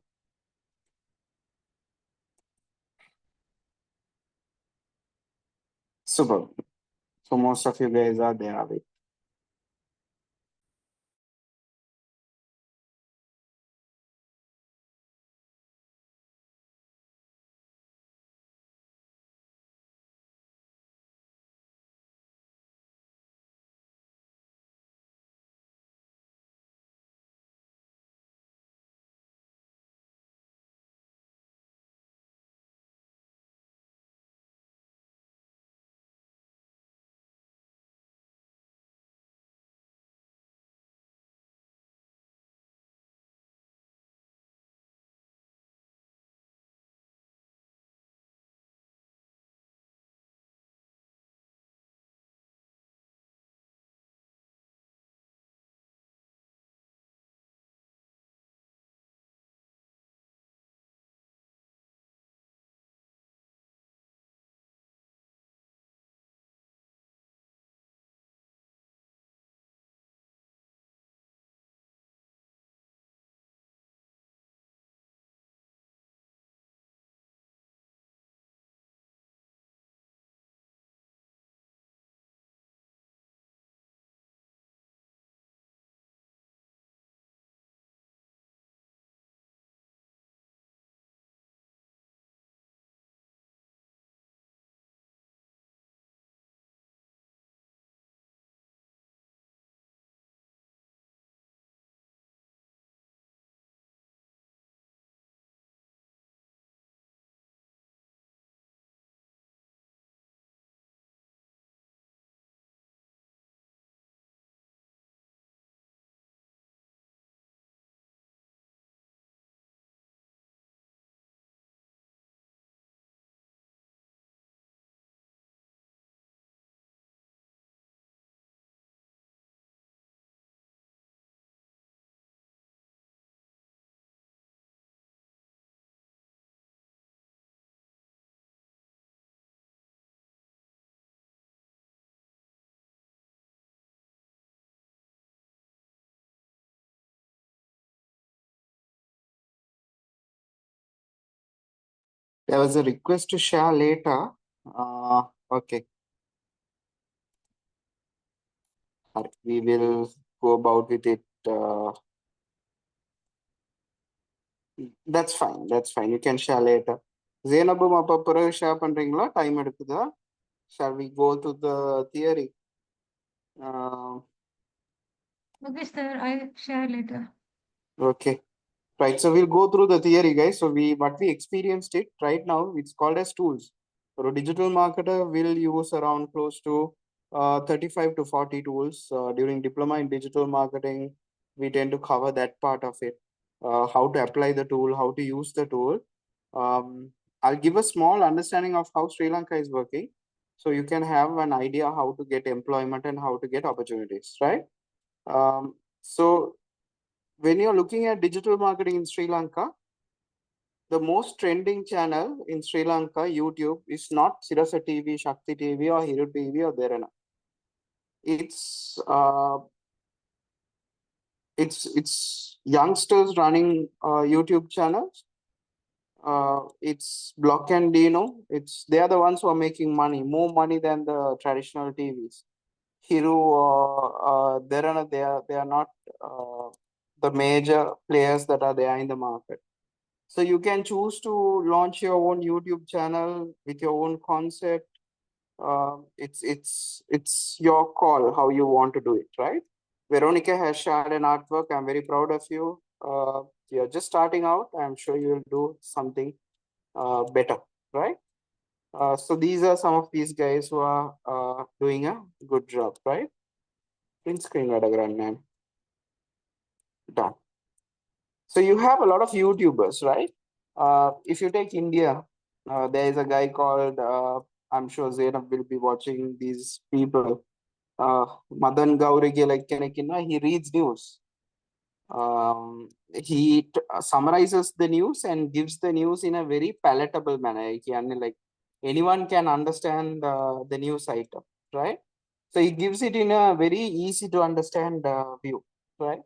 B: Super. So most of you guys are there. There was a request to share later. Okay. We will go about with it. That's fine. That's fine. You can share later. Zainabu mapapura share pandringla time edukudha. Shall we go to the theory?
A: Okay, sir, I'll share later.
B: Okay. Right. So we'll go through the theory, guys. So what we experienced it right now, it's called as tools. So a digital marketer will use around close to 35 to 40 tools during diploma in digital marketing. We tend to cover that part of it, how to apply the tool, how to use the tool. I'll give a small understanding of how Sri Lanka is working, so you can have an idea how to get employment and how to get opportunities, right? So when you're looking at digital marketing in Sri Lanka, the most trending channel in Sri Lanka, YouTube, is not Sirasa TV, Shakti TV, or Hero TV, or Derana. It's youngsters running YouTube channels. It's Block and Dino. They are the ones who are making money, more money than the traditional TVs. Hero or Derana, they are not the major players that are there in the market. So you can choose to launch your own YouTube channel with your own concept. It's your call how you want to do it, right? Veronica has shared an artwork. I'm very proud of you. you're just starting out, I'm sure you'll do something better, right? So these are some of these guys who are doing a good job, right? Print screen man. Done. So you have a lot of YouTubers, right? If you take India, there is a guy called, I'm sure Zainab will be watching these people. Madan Gaurige, like he reads news. He summarizes the news and gives the news in a very palatable manner. Like anyone can understand the news item, right? So he gives it in a very easy to understand view, right?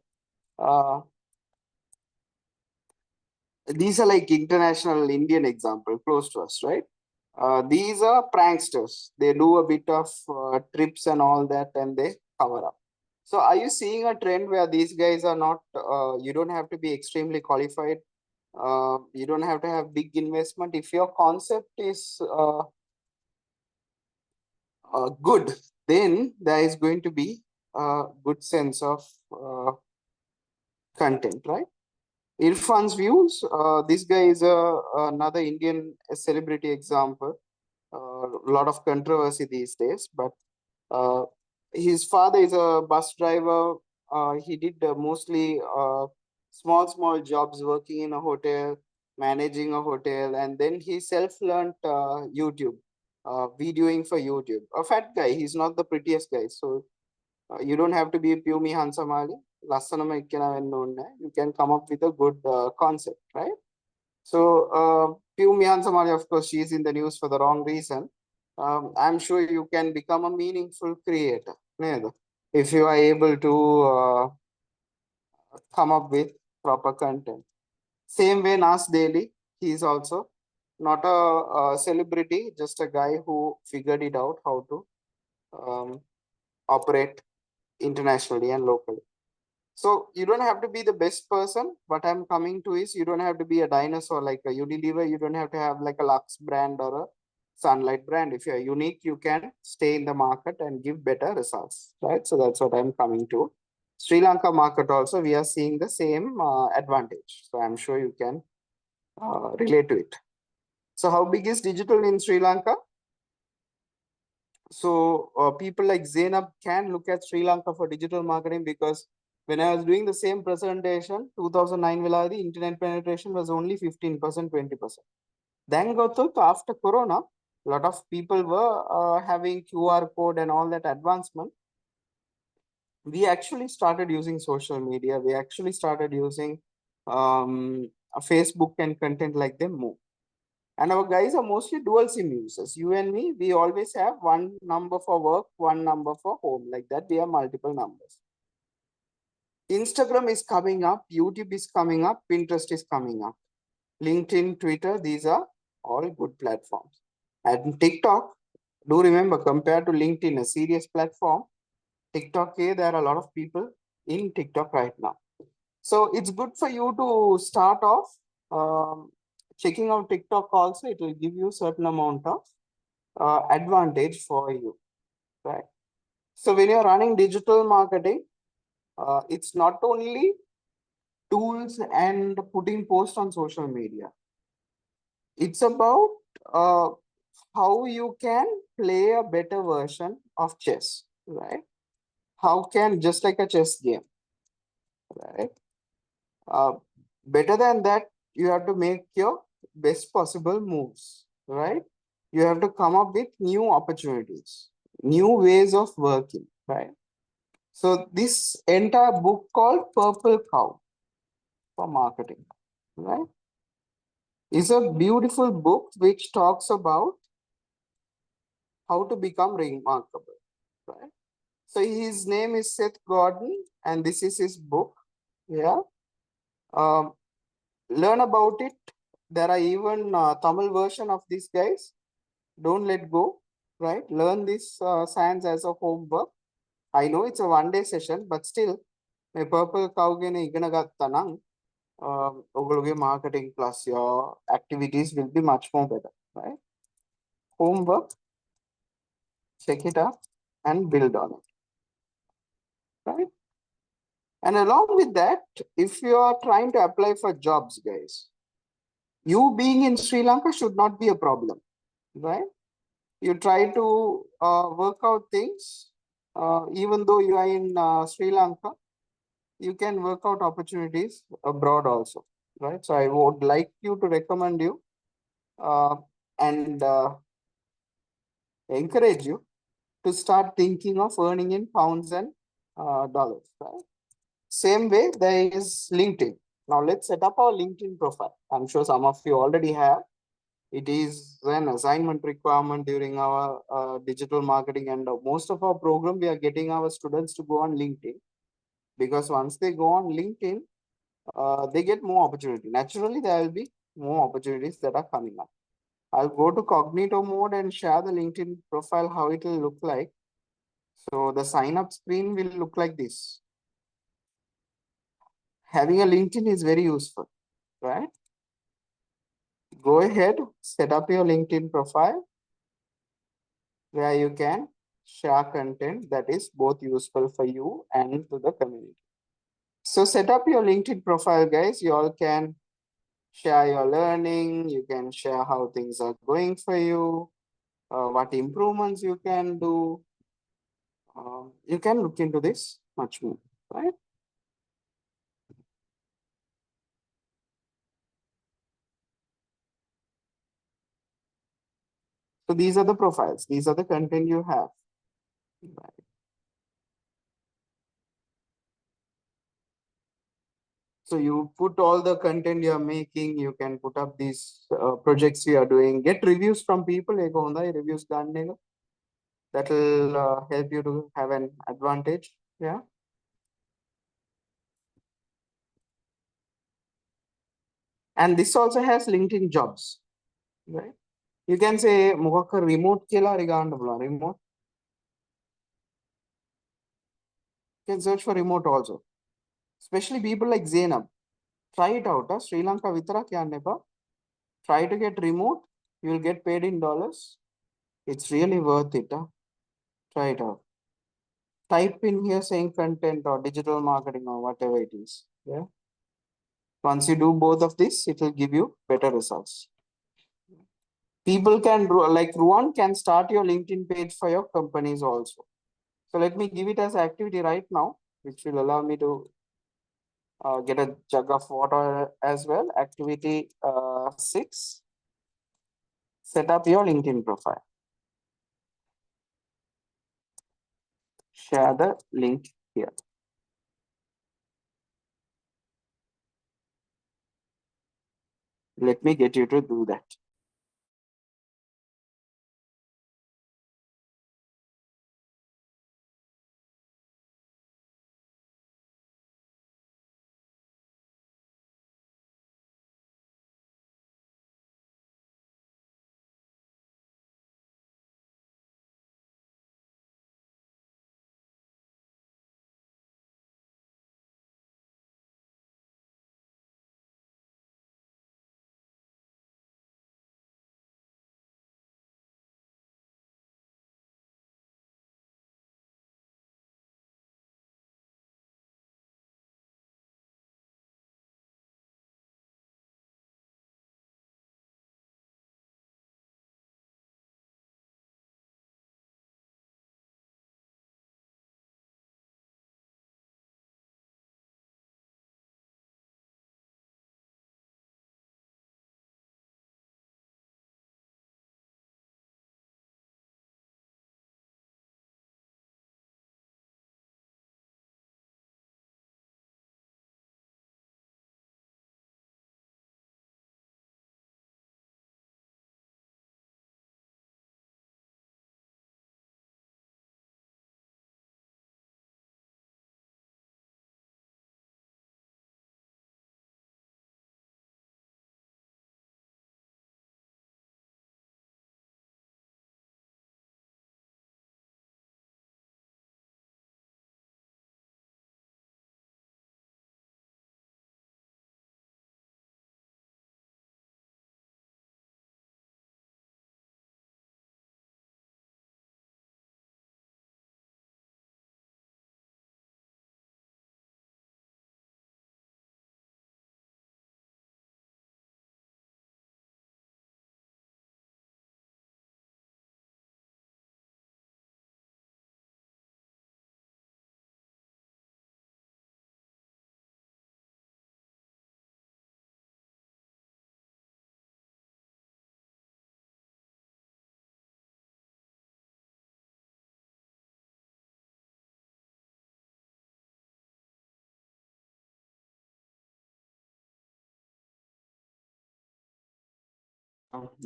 B: These are like international Indian example close to us, right? These are pranksters. They do a bit of trips and all that, and they cover up. So are you seeing a trend where these guys are not, you don't have to be extremely qualified. You don't have to have big investment. If your concept is good, then there is going to be a good sense of content, right? Irfan's views, this guy is another Indian celebrity example. A lot of controversy these days, but his father is a bus driver. He did mostly small jobs, working in a hotel, managing a hotel, and then he self-learned YouTube, videoing for YouTube. A fat guy, he's not the prettiest guy, so you don't have to be Pumi Hansamali. You can come up with a good concept, right? So Pumi Hansamali, of course, she is in the news for the wrong reason. I'm sure you can become a meaningful creator if you are able to come up with proper content. Same way, Nas Daily, he is also not a celebrity, just a guy who figured it out how to operate internationally and locally. So you don't have to be the best person. What I'm coming to is you don't have to be a dinosaur like a Unilever. You don't have to have like a Lux brand or a Sunlight brand. If you're unique, you can stay in the market and give better results, right? So that's what I'm coming to. Sri Lanka market also, we are seeing the same advantage. So I'm sure you can relate to it. So how big is digital in Sri Lanka? So people like Zainab can look at Sri Lanka for digital marketing, because when I was doing the same presentation, 2009 the internet penetration was only 15%, 20%. Then after Corona, a lot of people were having QR code and all that advancement. We actually started using social media. We actually started using Facebook and content like them more. And our guys are mostly dual SIM users. You and me, we always have one number for work, one number for home. Like that, we have multiple numbers. Instagram is coming up, YouTube is coming up, Pinterest is coming up. LinkedIn, Twitter, these are all good platforms. And TikTok, do remember, compared to LinkedIn, a serious platform, TikTok, there are a lot of people in TikTok right now. So it's good for you to start off checking out TikTok also. It will give you certain amount of advantage for you, right? So when you're running digital marketing, it's not only tools and putting posts on social media. It's about how you can play a better version of chess, right? How can, just like a chess game, right? Better than that, you have to make your best possible moves, right? You have to come up with new opportunities, new ways of working, right? So this entire book called Purple Cow for Marketing, right, is a beautiful book which talks about how to become remarkable, right? So his name is Seth Godin, and this is his book. Yeah. Learn about it. There are even Tamil version of these guys. Don't let go, right? Learn this science as a homework. I know it's a one-day session, but still, my Purple Cow igana marketing plus your activities will be much more better, right? Homework, check it out and build on it, right? And along with that, if you are trying to apply for jobs, guys, you being in Sri Lanka should not be a problem, right? You try to work out things, even though you are in Sri Lanka, you can work out opportunities abroad also, right? So I would like you to recommend you and encourage you to start thinking of earning in pounds and dollars, right? Same way, there is LinkedIn. Now let's set up our LinkedIn profile. I'm sure some of you already have. It is an assignment requirement during our digital marketing, and most of our program, we are getting our students to go on LinkedIn, because once they go on LinkedIn, they get more opportunity. Naturally, there will be more opportunities that are coming up. I'll go to Cognito mode and share the LinkedIn profile, how it will look like. So the sign up screen will look like this. Having a LinkedIn is very useful, right? Go ahead, set up your LinkedIn profile where you can share content that is both useful for you and to the community. So set up your LinkedIn profile, guys. You all can share your learning. You can share how things are going for you, what improvements you can do. You can look into this much more, right? So these are the profiles. These are the content you have. Right. So you put all the content you are making. You can put up these projects you are doing. Get reviews from people. Reviews that will help you to have an advantage. Yeah. And this also has LinkedIn jobs, right? You can say remote remote. You can search for remote also. Especially people like Zainab. Try it out. Sri Lanka Vitara kya. Try to get remote. You will get paid in dollars. It's really worth it. Try it out. Type in here saying content or digital marketing or whatever it is. Yeah. Once you do both of this, it will give you better results. People can, like Ruan, can start your LinkedIn page for your companies also. So let me give it as activity right now, which will allow me to get a jug of water as well. Activity 6, set up your LinkedIn profile. Share the link here. Let me get you to do that.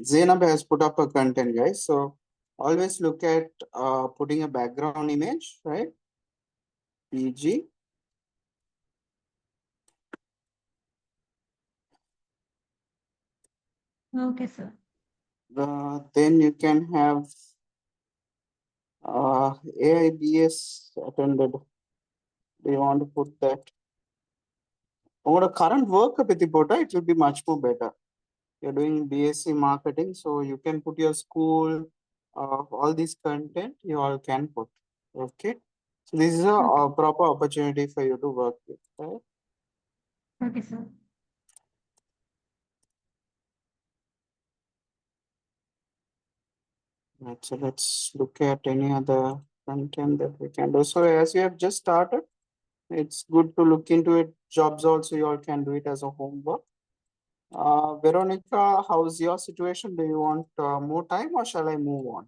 B: Zainab has put up a content, guys. So always look at putting a background image, right? PG.
A: Okay, sir.
B: Then you can have AIBS attended. Do you want to put that? Over a current work with it will be much more better. You're doing BSc marketing, so you can put your school, all this content you all can put. Okay. So this is a proper opportunity for you to work with. Right?
A: Okay, sir.
B: Right, so let's look at any other content that we can do. So as we have just started, it's good to look into it. Jobs also, you all can do it as a homework. Veronica, how's your situation? Do you want more time or shall I move on?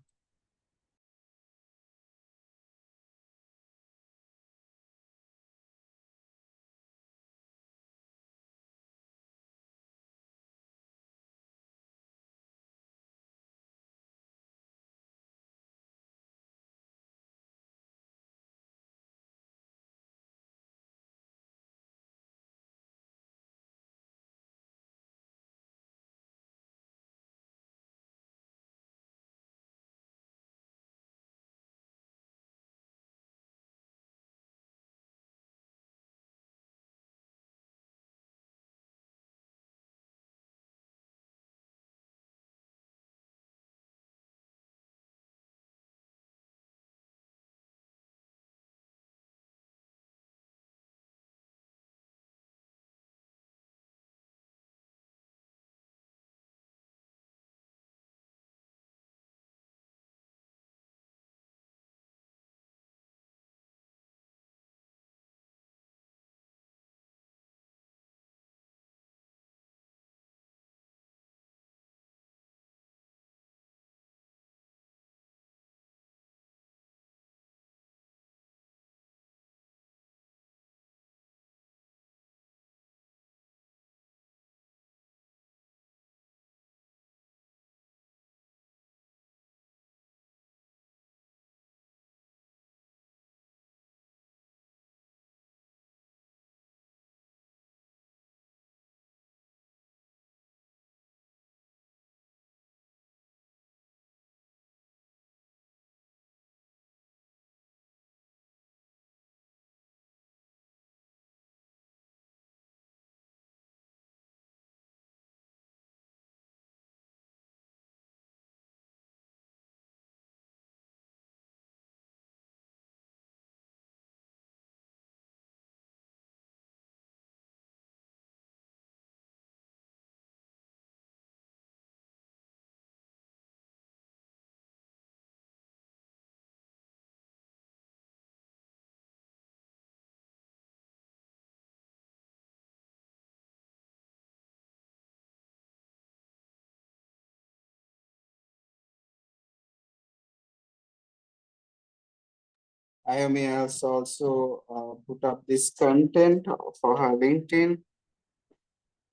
B: Ayumi has also put up this content for her LinkedIn.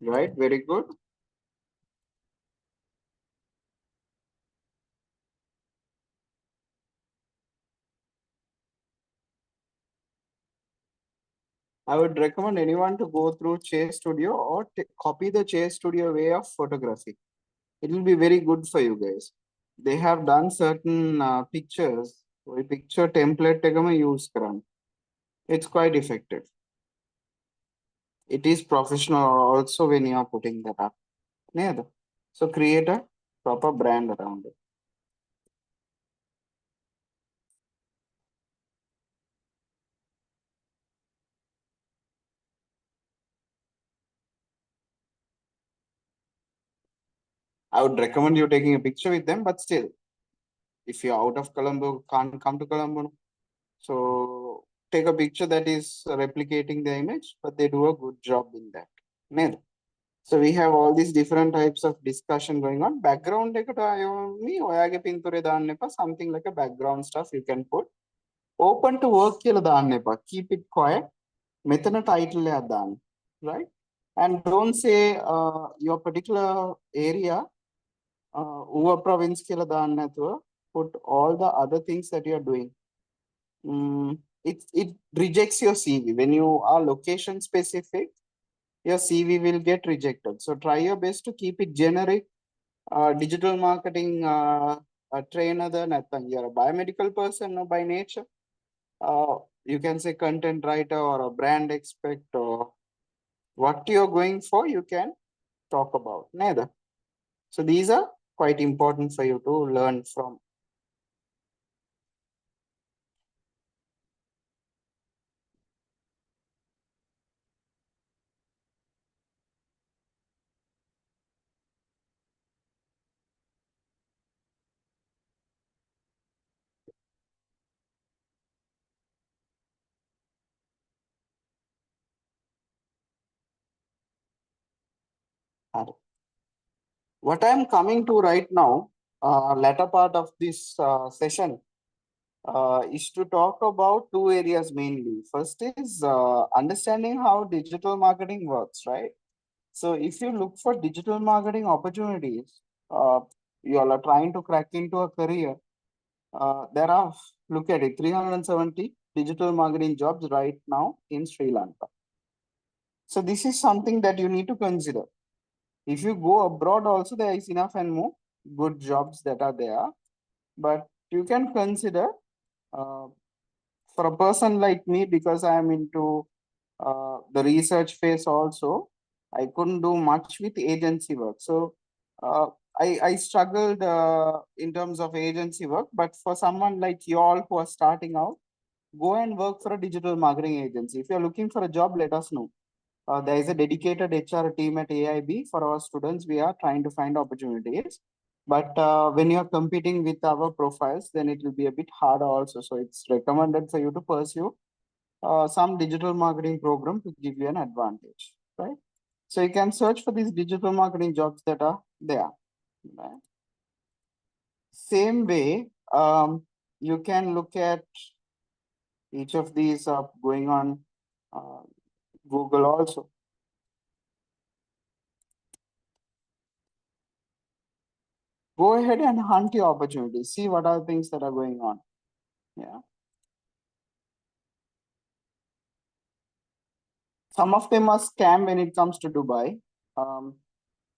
B: Right, very good. I would recommend anyone to go through Chase Studio or copy the Chase Studio way of photography. It will be very good for you guys. They have done certain pictures. A picture template use karan. It's quite effective. It is professional also when you are putting that up. So create a proper brand around it. I would recommend you taking a picture with them, but still, if you're out of Colombo, can't come to Colombo. So take a picture that is replicating the image, but they do a good job in that. So we have all these different types of discussion going on. Background, something like a background stuff you can put. Open to work, keep it quiet. Methana title, right? And don't say your particular area over province කියලා දාන්න නැතුව put all the other things that you are doing. It rejects your CV. When you are location specific, your CV will get rejected. So try your best to keep it generic. Digital marketing trainer, you're a biomedical person by nature. You can say content writer or a brand expert, or what you're going for, you can talk about. Neither. So these are quite important for you to learn from. What I'm coming to right now, latter part of this session, is to talk about two areas mainly. First is understanding how digital marketing works, right? So if you look for digital marketing opportunities, you all are trying to crack into a career. There are, look at it, 370 digital marketing jobs right now in Sri Lanka. So this is something that you need to consider. If you go abroad also, there is enough and more good jobs that are there. But you can consider for a person like me, because I am into the research phase also, I couldn't do much with agency work. So I struggled in terms of agency work. But for someone like you all who are starting out, go and work for a digital marketing agency. If you're looking for a job, let us know. There is a dedicated HR team at AIB for our students. We are trying to find opportunities. But when you're competing with our profiles, then it will be a bit harder also. So it's recommended for you to pursue some digital marketing program to give you an advantage, right? So you can search for these digital marketing jobs that are there. Right? Same way, you can look at each of these going on Google also. Go ahead and hunt your opportunities. See what are things that are going on. Yeah. Some of them are scam when it comes to Dubai.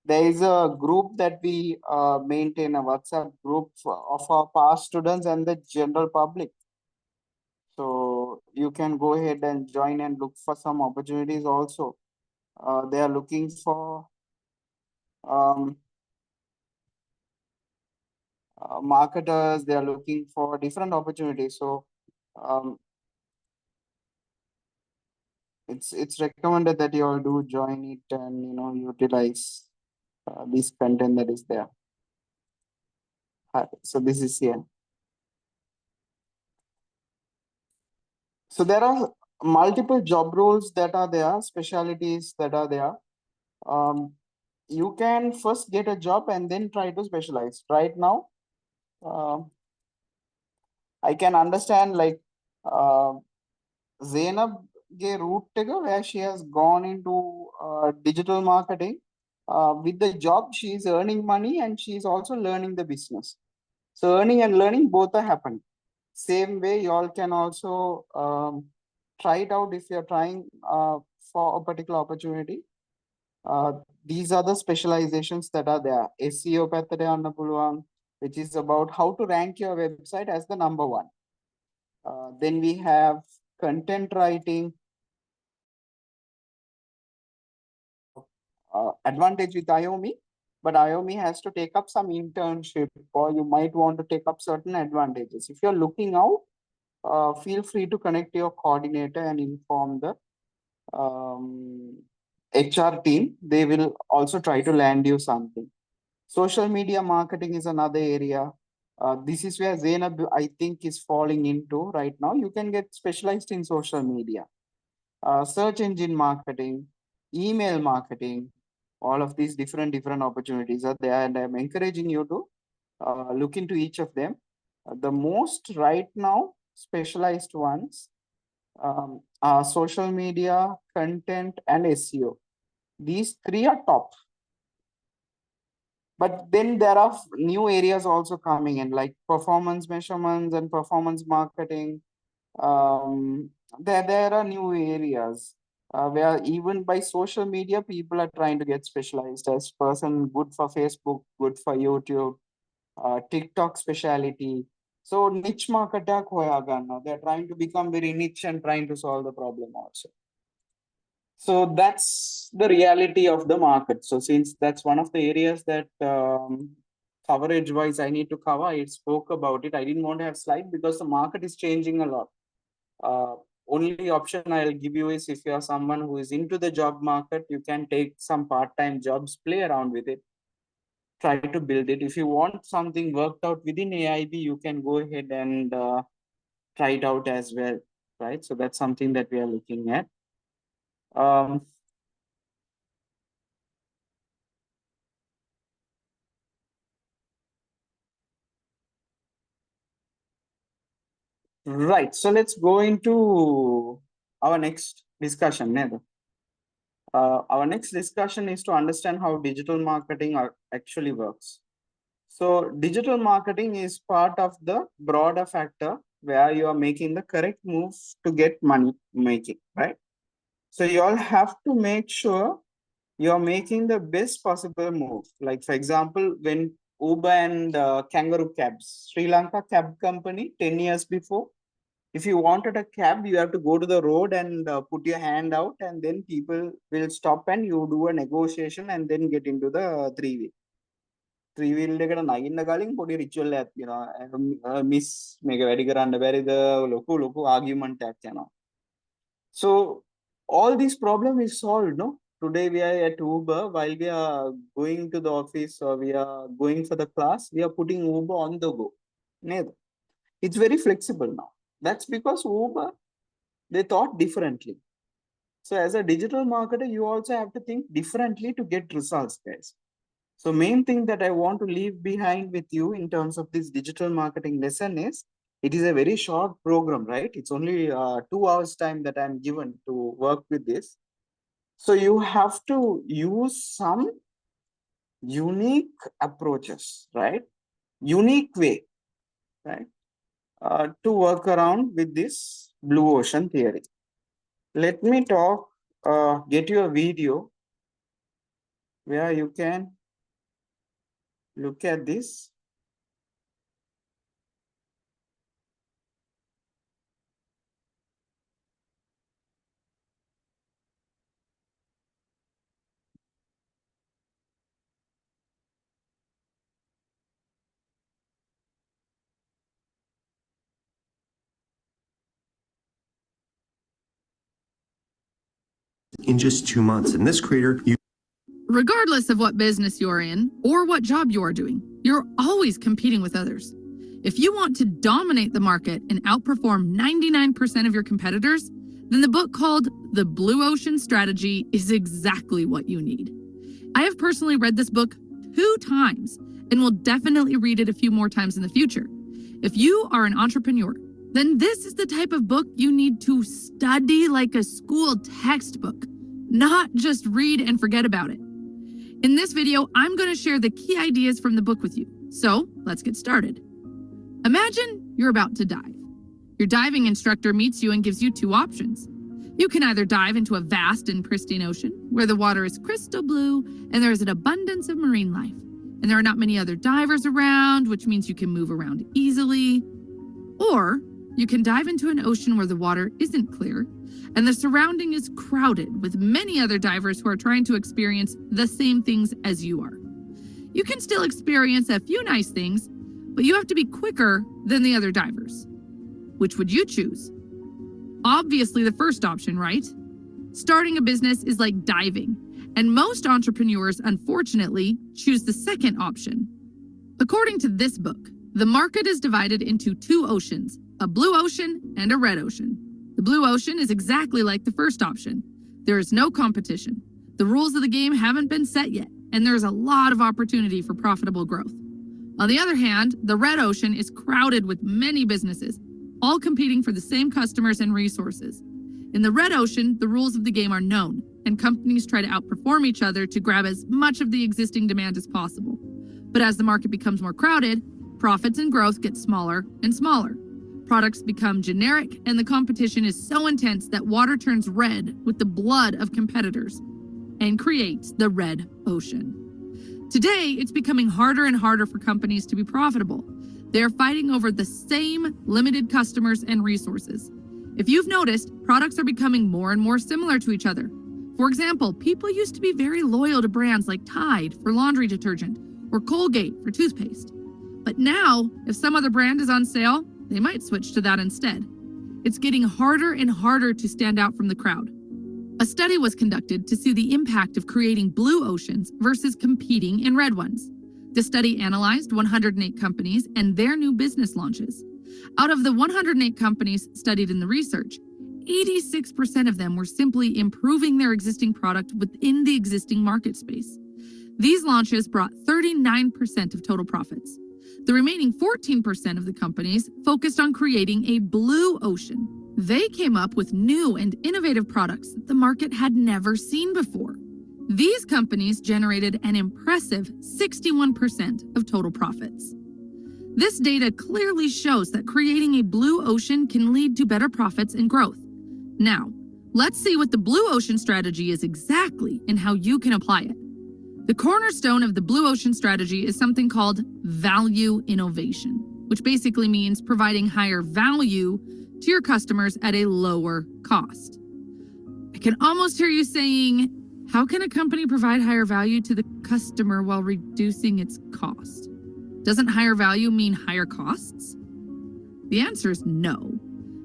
B: There is a group that we maintain, a WhatsApp group of our past students and the general public. So you can go ahead and join and look for some opportunities also. They are looking for marketers. They are looking for different opportunities. So it's recommended that you all do join it and utilize this content that is there. So this is here. So there are multiple job roles that are there, specialties that are there. You can first get a job and then try to specialize. Right now, I can understand like Zainab route where she has gone into digital marketing. With the job, she is earning money and she is also learning the business. So earning and learning both are happening. Same way, you all can also try it out if you're trying for a particular opportunity. These are the specializations that are there. SEO pathade anna puluwan, which is about how to rank your website as the number one. Then we have content writing. Advantage with IOMI, but IOMI has to take up some internship, or you might want to take up certain advantages. If you're looking out, feel free to connect your coordinator and inform the HR team. They will also try to land you something. Social media marketing is another area. This is where Zainab, I think, is falling into right now. You can get specialized in social media, search engine marketing, email marketing. All of these different opportunities are there, and I'm encouraging you to look into each of them. The most right now specialized ones are social media, content, and SEO. These three are top. But then there are new areas also coming in, like performance measurements and performance marketing. There are new areas where even by social media, people are trying to get specialized as person, good for Facebook, good for YouTube, TikTok speciality. So niche market now. They're trying to become very niche and trying to solve the problem also. So that's the reality of the market. So since that's one of the areas that coverage wise I need to cover, I spoke about it. I didn't want to have slide because the market is changing a lot. Only option I'll give you is if you are someone who is into the job market, you can take some part-time jobs, play around with it, try to build it. If you want something worked out within AIB, you can go ahead and try it out as well, right? So that's something that we are looking at. Right. So let's go into our next discussion. Our next discussion is to understand how digital marketing actually works. So digital marketing is part of the broader factor where you are making the correct move to get money making, right? So you all have to make sure you're making the best possible move. Like for example, when Uber and Kangaroo Cabs, Sri Lanka cab company 10 years before, if you wanted a cab, you have to go to the road and put your hand out, and then people will stop and you do a negotiation and then get into the three-wheel. Three-wheel දෙකට නගින්න කලින් පොඩි ritual එකක් තියෙනවා. Miss මේක වැඩි කරන්න බැරිද ලොකු ආගියුමන්ට් එකක් යනවා. So all these problems is solved, no? Today we are at Uber while we are going to the office or we are going for the class, we are putting Uber on the go. It's very flexible now. That's because Uber, they thought differently. So as a digital marketer, you also have to think differently to get results, guys. So main thing that I want to leave behind with you in terms of this digital marketing lesson is, it is a very short program, right? It's only 2 hours time that I'm given to work with this. So you have to use some unique approaches, right? Unique way, right? To work around with this blue ocean theory. Let me get you a video where you can look at this.
N: In just 2 months. In this creator,
O: Regardless of what business you're in or what job you're doing, you're always competing with others. If you want to dominate the market and outperform 99% of your competitors, then the book called The Blue Ocean Strategy is exactly what you need. I have personally read this book 2 times and will definitely read it a few more times in the future. If you are an entrepreneur, then this is the type of book you need to study like a school textbook, not just read and forget about it. In this video, I'm going to share the key ideas from the book with you. So let's get started. Imagine you're about to dive. Your diving instructor meets you and gives you 2 options. You can either dive into a vast and pristine ocean where the water is crystal blue and there is an abundance of marine life. And there are not many other divers around, which means you can move around easily. Or you can dive into an ocean where the water isn't clear and the surrounding is crowded with many other divers who are trying to experience the same things as you are. You can still experience a few nice things, but you have to be quicker than the other divers. Which would you choose? Obviously the first option, right? Starting a business is like diving, and most entrepreneurs, unfortunately, choose the second option. According to this book, the market is divided into 2 oceans, a blue ocean and a red ocean. The blue ocean is exactly like the first option. There is no competition. The rules of the game haven't been set yet, and there's a lot of opportunity for profitable growth. On the other hand, the red ocean is crowded with many businesses, all competing for the same customers and resources. In the red ocean, the rules of the game are known, and companies try to outperform each other to grab as much of the existing demand as possible. But as the market becomes more crowded, profits and growth get smaller and smaller. Products become generic, and the competition is so intense that water turns red with the blood of competitors and creates the red ocean. Today, it's becoming harder and harder for companies to be profitable. They're fighting over the same limited customers and resources. If you've noticed, products are becoming more and more similar to each other. For example, people used to be very loyal to brands like Tide for laundry detergent or Colgate for toothpaste. But now, if some other brand is on sale, they might switch to that instead. It's getting harder and harder to stand out from the crowd. A study was conducted to see the impact of creating blue oceans versus competing in red ones. The study analyzed 108 companies and their new business launches. Out of the 108 companies studied in the research, 86% of them were simply improving their existing product within the existing market space. These launches brought 39% of total profits. The remaining 14% of the companies focused on creating a blue ocean. They came up with new and innovative products that the market had never seen before. These companies generated an impressive 61% of total profits. This data clearly shows that creating a blue ocean can lead to better profits and growth. Now, let's see what the blue ocean strategy is exactly and how you can apply it. The cornerstone of the blue ocean strategy is something called value innovation, which basically means providing higher value to your customers at a lower cost. I can almost hear you saying, how can a company provide higher value to the customer while reducing its cost? Doesn't higher value mean higher costs? The answer is no.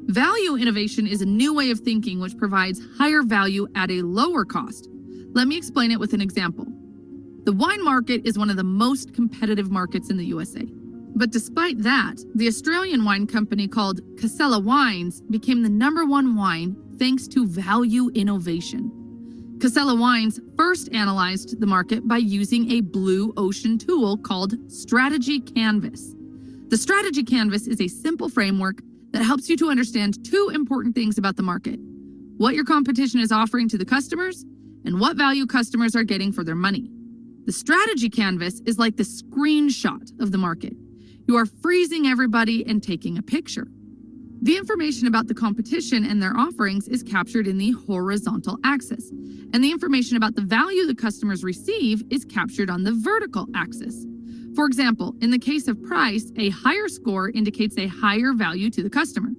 O: Value innovation is a new way of thinking which provides higher value at a lower cost. Let me explain it with an example. The wine market is one of the most competitive markets in the USA. But despite that, the Australian wine company called Casella Wines became the #1 wine thanks to value innovation. Casella Wines first analyzed the market by using a blue ocean tool called Strategy Canvas. The Strategy Canvas is a simple framework that helps you to understand two important things about the market: what your competition is offering to the customers and what value customers are getting for their money. The Strategy Canvas is like the screenshot of the market. You are freezing everybody and taking a picture. The information about the competition and their offerings is captured in the horizontal axis, and the information about the value the customers receive is captured on the vertical axis. For example, in the case of price, a higher score indicates a higher value to the customer.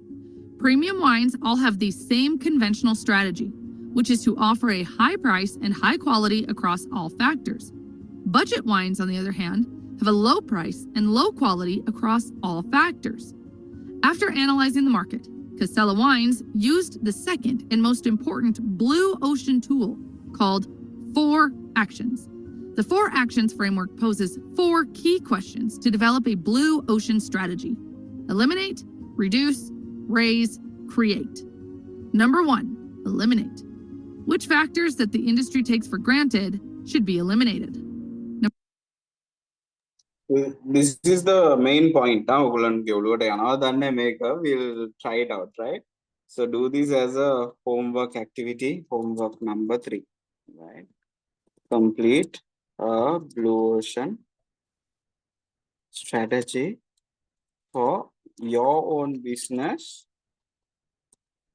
O: Premium wines all have the same conventional strategy, which is to offer a high price and high quality across all factors. Budget wines, on the other hand, have a low price and low quality across all factors. After analyzing the market, Casella Wines used the second and most important blue ocean tool called 4 Actions. The 4 Actions framework poses 4 key questions to develop a blue ocean strategy: eliminate, reduce, raise, create. Number 1, eliminate. Which factors that the industry takes for granted should be eliminated?
B: This is the main point. We'll try it out, right? So do this as a homework activity, homework number 3, right? Complete a blue ocean strategy for your own business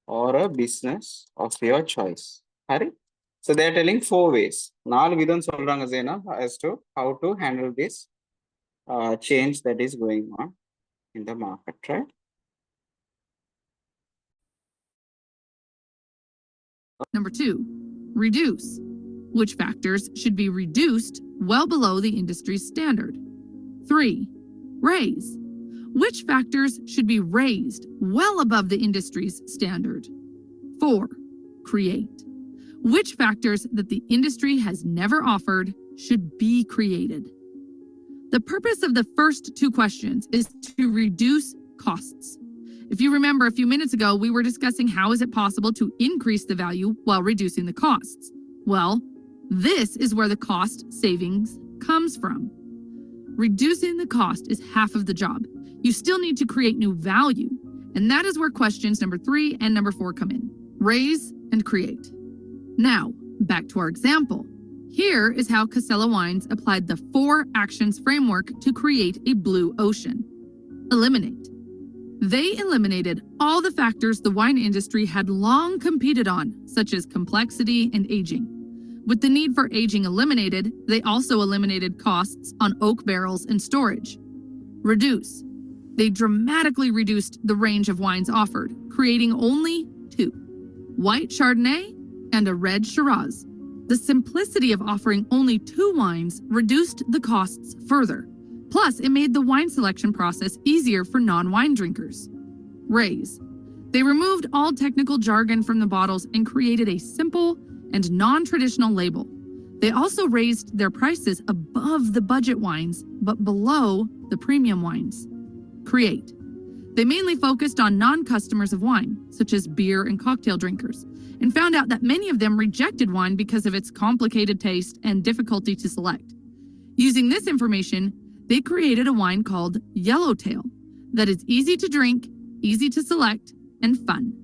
B: or a business of your choice. So they're telling 4 ways. As to how to handle this change that is going on in the market, right?
O: Number 2, reduce. Which factors should be reduced well below the industry's standard? 3, raise. Which factors should be raised well above the industry's standard? 4, create. Which factors that the industry has never offered should be created? The purpose of the first 2 questions is to reduce costs. If you remember a few minutes ago, we were discussing how is it possible to increase the value while reducing the costs. Well, this is where the cost savings comes from. Reducing the cost is half of the job. You still need to create new value, and that is where questions number 3 and number 4 come in. Raise and create. Now, back to our example. Here is how Casella Wines applied the 4 actions framework to create a blue ocean. Eliminate. They eliminated all the factors the wine industry had long competed on, such as complexity and aging. With the need for aging eliminated, they also eliminated costs on oak barrels and storage. Reduce. They dramatically reduced the range of wines offered, creating only 2, white Chardonnay and a red Shiraz. The simplicity of offering only 2 wines reduced the costs further. Plus, it made the wine selection process easier for non-wine drinkers. Raise. They removed all technical jargon from the bottles and created a simple and non-traditional label. They also raised their prices above the budget wines, but below the premium wines. Create. They mainly focused on non-customers of wine, such as beer and cocktail drinkers, and found out that many of them rejected wine because of its complicated taste and difficulty to select. Using this information, they created a wine called Yellowtail that is easy to drink, easy to select, and fun.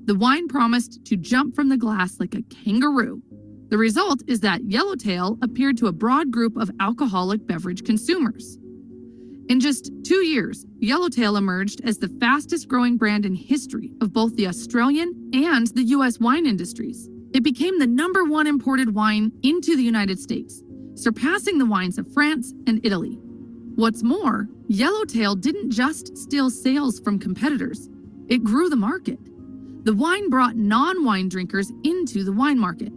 O: The wine promised to jump from the glass like a kangaroo. The result is that Yellowtail appeared to a broad group of alcoholic beverage consumers. In just 2 years, Yellowtail emerged as the fastest growing brand in history of both the Australian and the US wine industries. It became the #1 imported wine into the United States, surpassing the wines of France and Italy. What's more, Yellowtail didn't just steal sales from competitors, it grew the market. The wine brought non-wine drinkers into the wine market.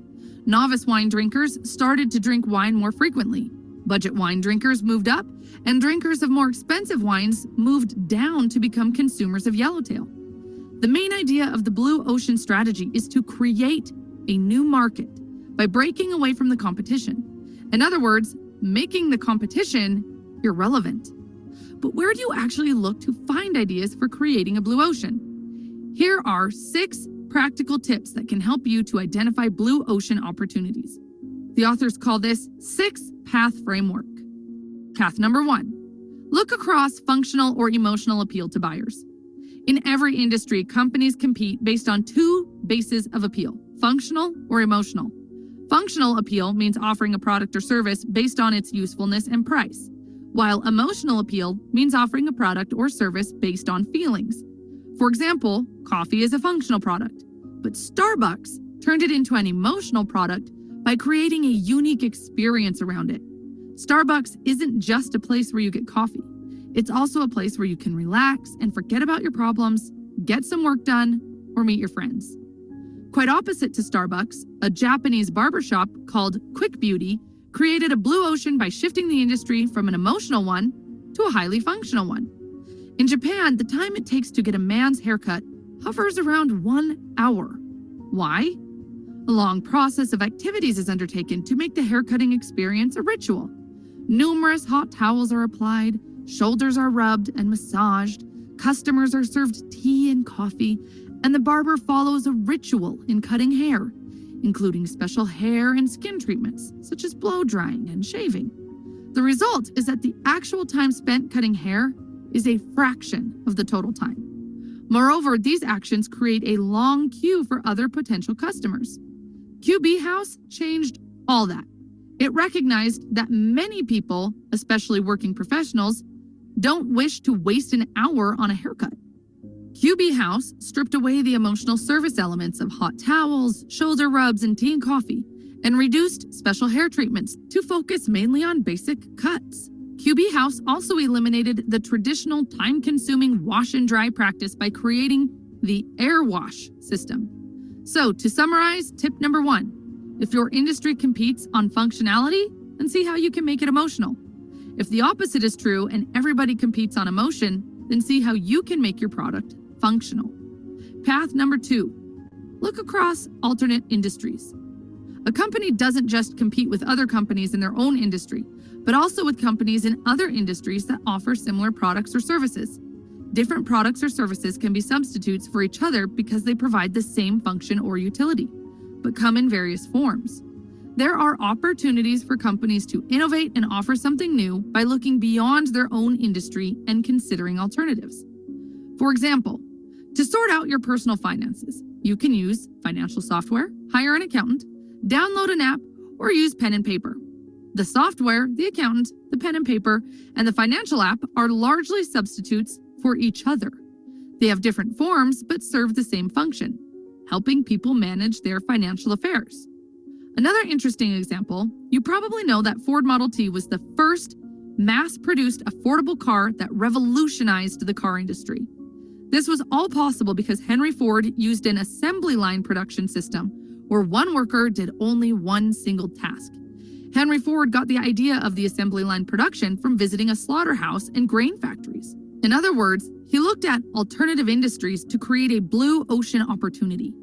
O: Novice wine drinkers started to drink wine more frequently. Budget wine drinkers moved up, and drinkers of more expensive wines moved down to become consumers of Yellowtail. The main idea of the Blue Ocean strategy is to create a new market by breaking away from the competition. In other words, making the competition irrelevant. But where do you actually look to find ideas for creating a blue ocean? Here are 6 practical tips that can help you to identify blue ocean opportunities. The authors call this 6-path framework. Path number 1, look across functional or emotional appeal to buyers. In every industry, companies compete based on 2 bases of appeal, functional or emotional. Functional appeal means offering a product or service based on its usefulness and price, while emotional appeal means offering a product or service based on feelings. For example, coffee is a functional product, but Starbucks turned it into an emotional product by creating a unique experience around it. Starbucks isn't just a place where you get coffee. It's also a place where you can relax and forget about your problems, get some work done, or meet your friends. Quite opposite to Starbucks, a Japanese barbershop called Quick Beauty created a blue ocean by shifting the industry from an emotional one to a highly functional one. In Japan, the time it takes to get a man's haircut hovers around 1 hour. Why? A long process of activities is undertaken to make the haircutting experience a ritual. Numerous hot towels are applied, shoulders are rubbed and massaged, customers are served tea and coffee, and the barber follows a ritual in cutting hair, including special hair and skin treatments, such as blow drying and shaving. The result is that the actual time spent cutting hair is a fraction of the total time. Moreover, these actions create a long queue for other potential customers. QB House changed all that. It recognized that many people, especially working professionals, don't wish to waste an hour on a haircut. QB House stripped away the emotional service elements of hot towels, shoulder rubs, and tea and coffee, and reduced special hair treatments to focus mainly on basic cuts. QB House also eliminated the traditional time-consuming wash and dry practice by creating the air wash system. So, to summarize, tip number 1, if your industry competes on functionality, then see how you can make it emotional. If the opposite is true and everybody competes on emotion, then see how you can make your product functional. Path number 2, look across alternate industries. A company doesn't just compete with other companies in their own industry, but also with companies in other industries that offer similar products or services. Different products or services can be substitutes for each other because they provide the same function or utility, but come in various forms. There are opportunities for companies to innovate and offer something new by looking beyond their own industry and considering alternatives. For example, to sort out your personal finances, you can use financial software, hire an accountant, download an app, or use pen and paper. The software, the accountant, the pen and paper, and the financial app are largely substitutes for each other. They have different forms but serve the same function, helping people manage their financial affairs. Another interesting example, you probably know that Ford Model T was the first mass-produced affordable car that revolutionized the car industry. This was all possible because Henry Ford used an assembly line production system where one worker did only one single task. Henry Ford got the idea of the assembly line production from visiting a slaughterhouse and grain factories. In other words, he looked at alternative industries to create a blue ocean opportunity.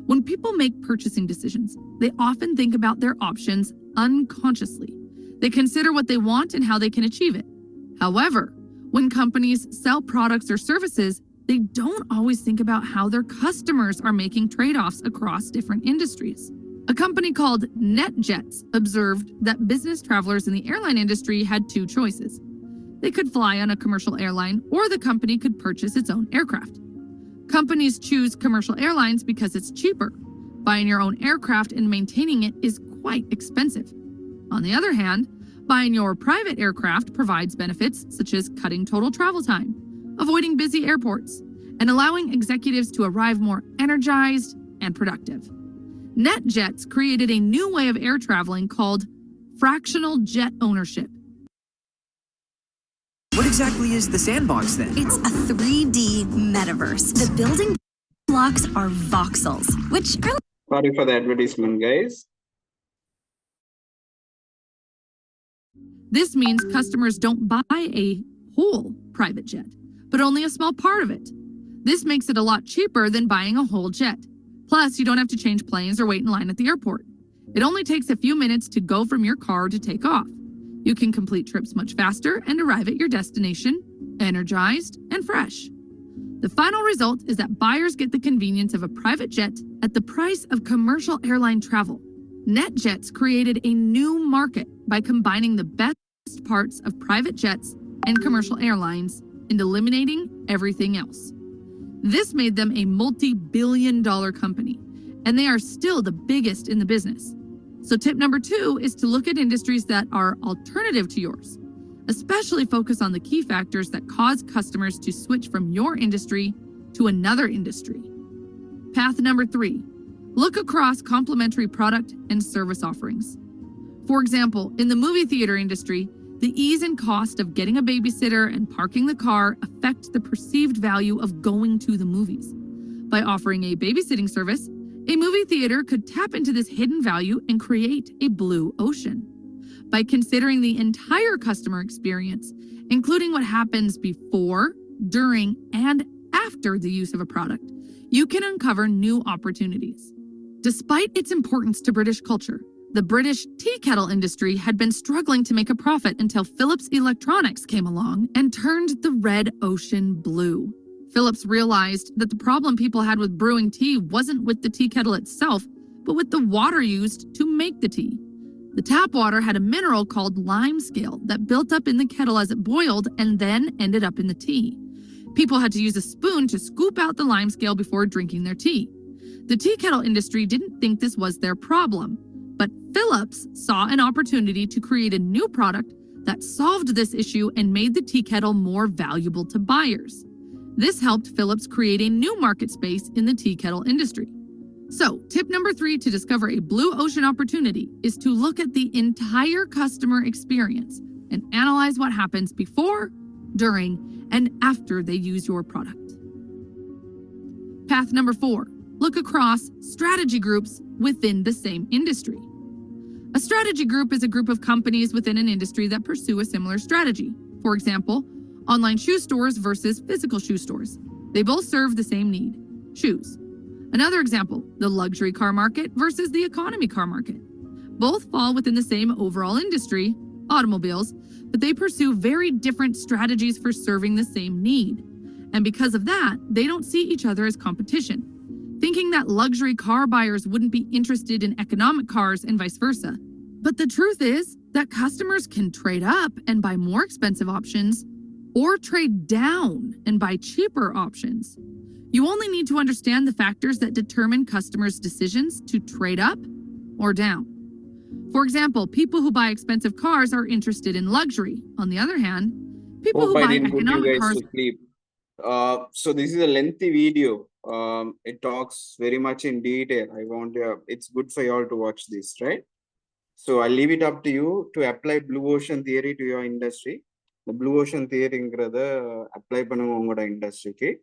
O: When people make purchasing decisions, they often think about their options unconsciously. They consider what they want and how they can achieve it. However, when companies sell products or services, they don't always think about how their customers are making trade-offs across different industries. A company called NetJets observed that business travelers in the airline industry had two choices. They could fly on a commercial airline, or the company could purchase its own aircraft. Companies choose commercial airlines because it's cheaper. Buying your own aircraft and maintaining it is quite expensive. On the other hand, buying your private aircraft provides benefits such as cutting total travel time, avoiding busy airports, and allowing executives to arrive more energized and productive. NetJets created a new way of air traveling called fractional jet ownership.
P: What exactly is the sandbox then?
Q: It's a 3D metaverse. The building blocks are voxels, which are...
B: Sorry for the advertisement, guys.
O: This means customers don't buy a whole private jet, but only a small part of it. This makes it a lot cheaper than buying a whole jet. Plus, you don't have to change planes or wait in line at the airport. It only takes a few minutes to go from your car to take off. You can complete trips much faster and arrive at your destination, energized and fresh. The final result is that buyers get the convenience of a private jet at the price of commercial airline travel. NetJets created a new market by combining the best parts of private jets and commercial airlines and eliminating everything else. This made them a multi-billion-dollar company, and they are still the biggest in the business. So tip number 2 is to look at industries that are alternative to yours. Especially focus on the key factors that cause customers to switch from your industry to another industry. Path number 3, look across complementary product and service offerings. For example, in the movie theater industry, the ease and cost of getting a babysitter and parking the car affect the perceived value of going to the movies. By offering a babysitting service, a movie theater could tap into this hidden value and create a blue ocean. By considering the entire customer experience, including what happens before, during, and after the use of a product, you can uncover new opportunities. Despite its importance to British culture, the British tea kettle industry had been struggling to make a profit until Philips Electronics came along and turned the red ocean blue. Philips realized that the problem people had with brewing tea wasn't with the tea kettle itself, but with the water used to make the tea. The tap water had a mineral called limescale that built up in the kettle as it boiled and then ended up in the tea. People had to use a spoon to scoop out the limescale before drinking their tea. The tea kettle industry didn't think this was their problem, but Philips saw an opportunity to create a new product that solved this issue and made the tea kettle more valuable to buyers. This helped Philips create a new market space in the tea kettle industry. So, tip number 3 to discover a blue ocean opportunity is to look at the entire customer experience and analyze what happens before, during, and after they use your product. Path number 4, look across strategy groups within the same industry. A strategy group is a group of companies within an industry that pursue a similar strategy. For example, online shoe stores versus physical shoe stores. They both serve the same need, shoes. Another example, the luxury car market versus the economy car market. Both fall within the same overall industry, automobiles, but they pursue very different strategies for serving the same need. And because of that, they don't see each other as competition, thinking that luxury car buyers wouldn't be interested in economic cars and vice versa. But the truth is that customers can trade up and buy more expensive options, or trade down and buy cheaper options. You only need to understand the factors that determine customers' decisions to trade up or down. For example, people who buy expensive cars are interested in luxury. On the other hand, people
B: Hope
O: who
B: I
O: buy
B: didn't put you
O: economic
B: guys
O: cars.
B: to sleep. So this is a lengthy video. It talks very much in detail. It's good for you all to watch this, right? So I'll leave it up to you to apply blue ocean theory to your industry. The blue ocean theory apply panunga industry. Okay.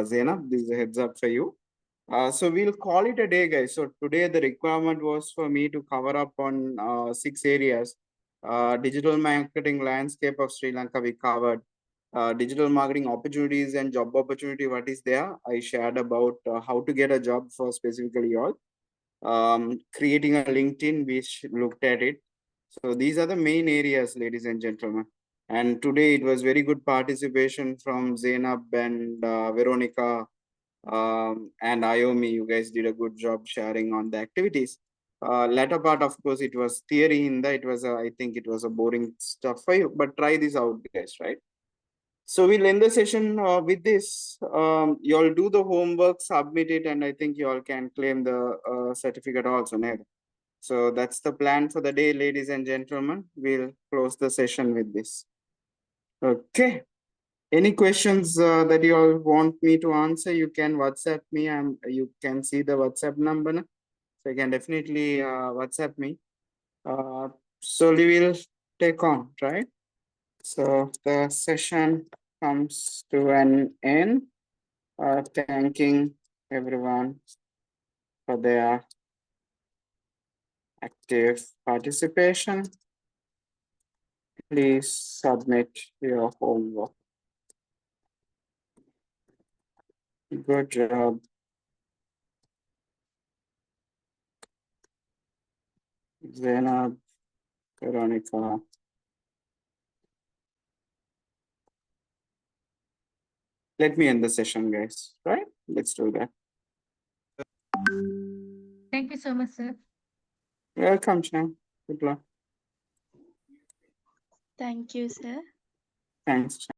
B: Zainab, this is a heads up for you. So we'll call it a day, guys. So today the requirement was for me to cover up on 6 areas. Digital marketing landscape of Sri Lanka we covered. Digital marketing opportunities and job opportunity, what is there? I shared about how to get a job for specifically all. Creating a LinkedIn, which looked at it. So these are the main areas, ladies and gentlemen. And today it was very good participation from Zainab and Veronica and Iomi. You guys did a good job sharing on the activities. Latter part, of course, it was theory in that. I think it was a boring stuff for you, but try this out, guys, right? So we'll end the session with this. You all do the homework, submit it, and I think you all can claim the certificate also. So that's the plan for the day, ladies and gentlemen. We'll close the session with this. Okay. Any questions that you all want me to answer, you can WhatsApp me. You can see the WhatsApp number. So you can definitely WhatsApp me. So we will take on, right? So the session comes to an end. Thanking everyone for their active participation. Please submit your homework. Good job. Zainab, Veronica. Let me end the session, guys. Right? Let's do that.
A: Thank you so much, sir.
B: Welcome, Chan. Good luck.
R: Thank you, sir.
B: Thanks, Chan.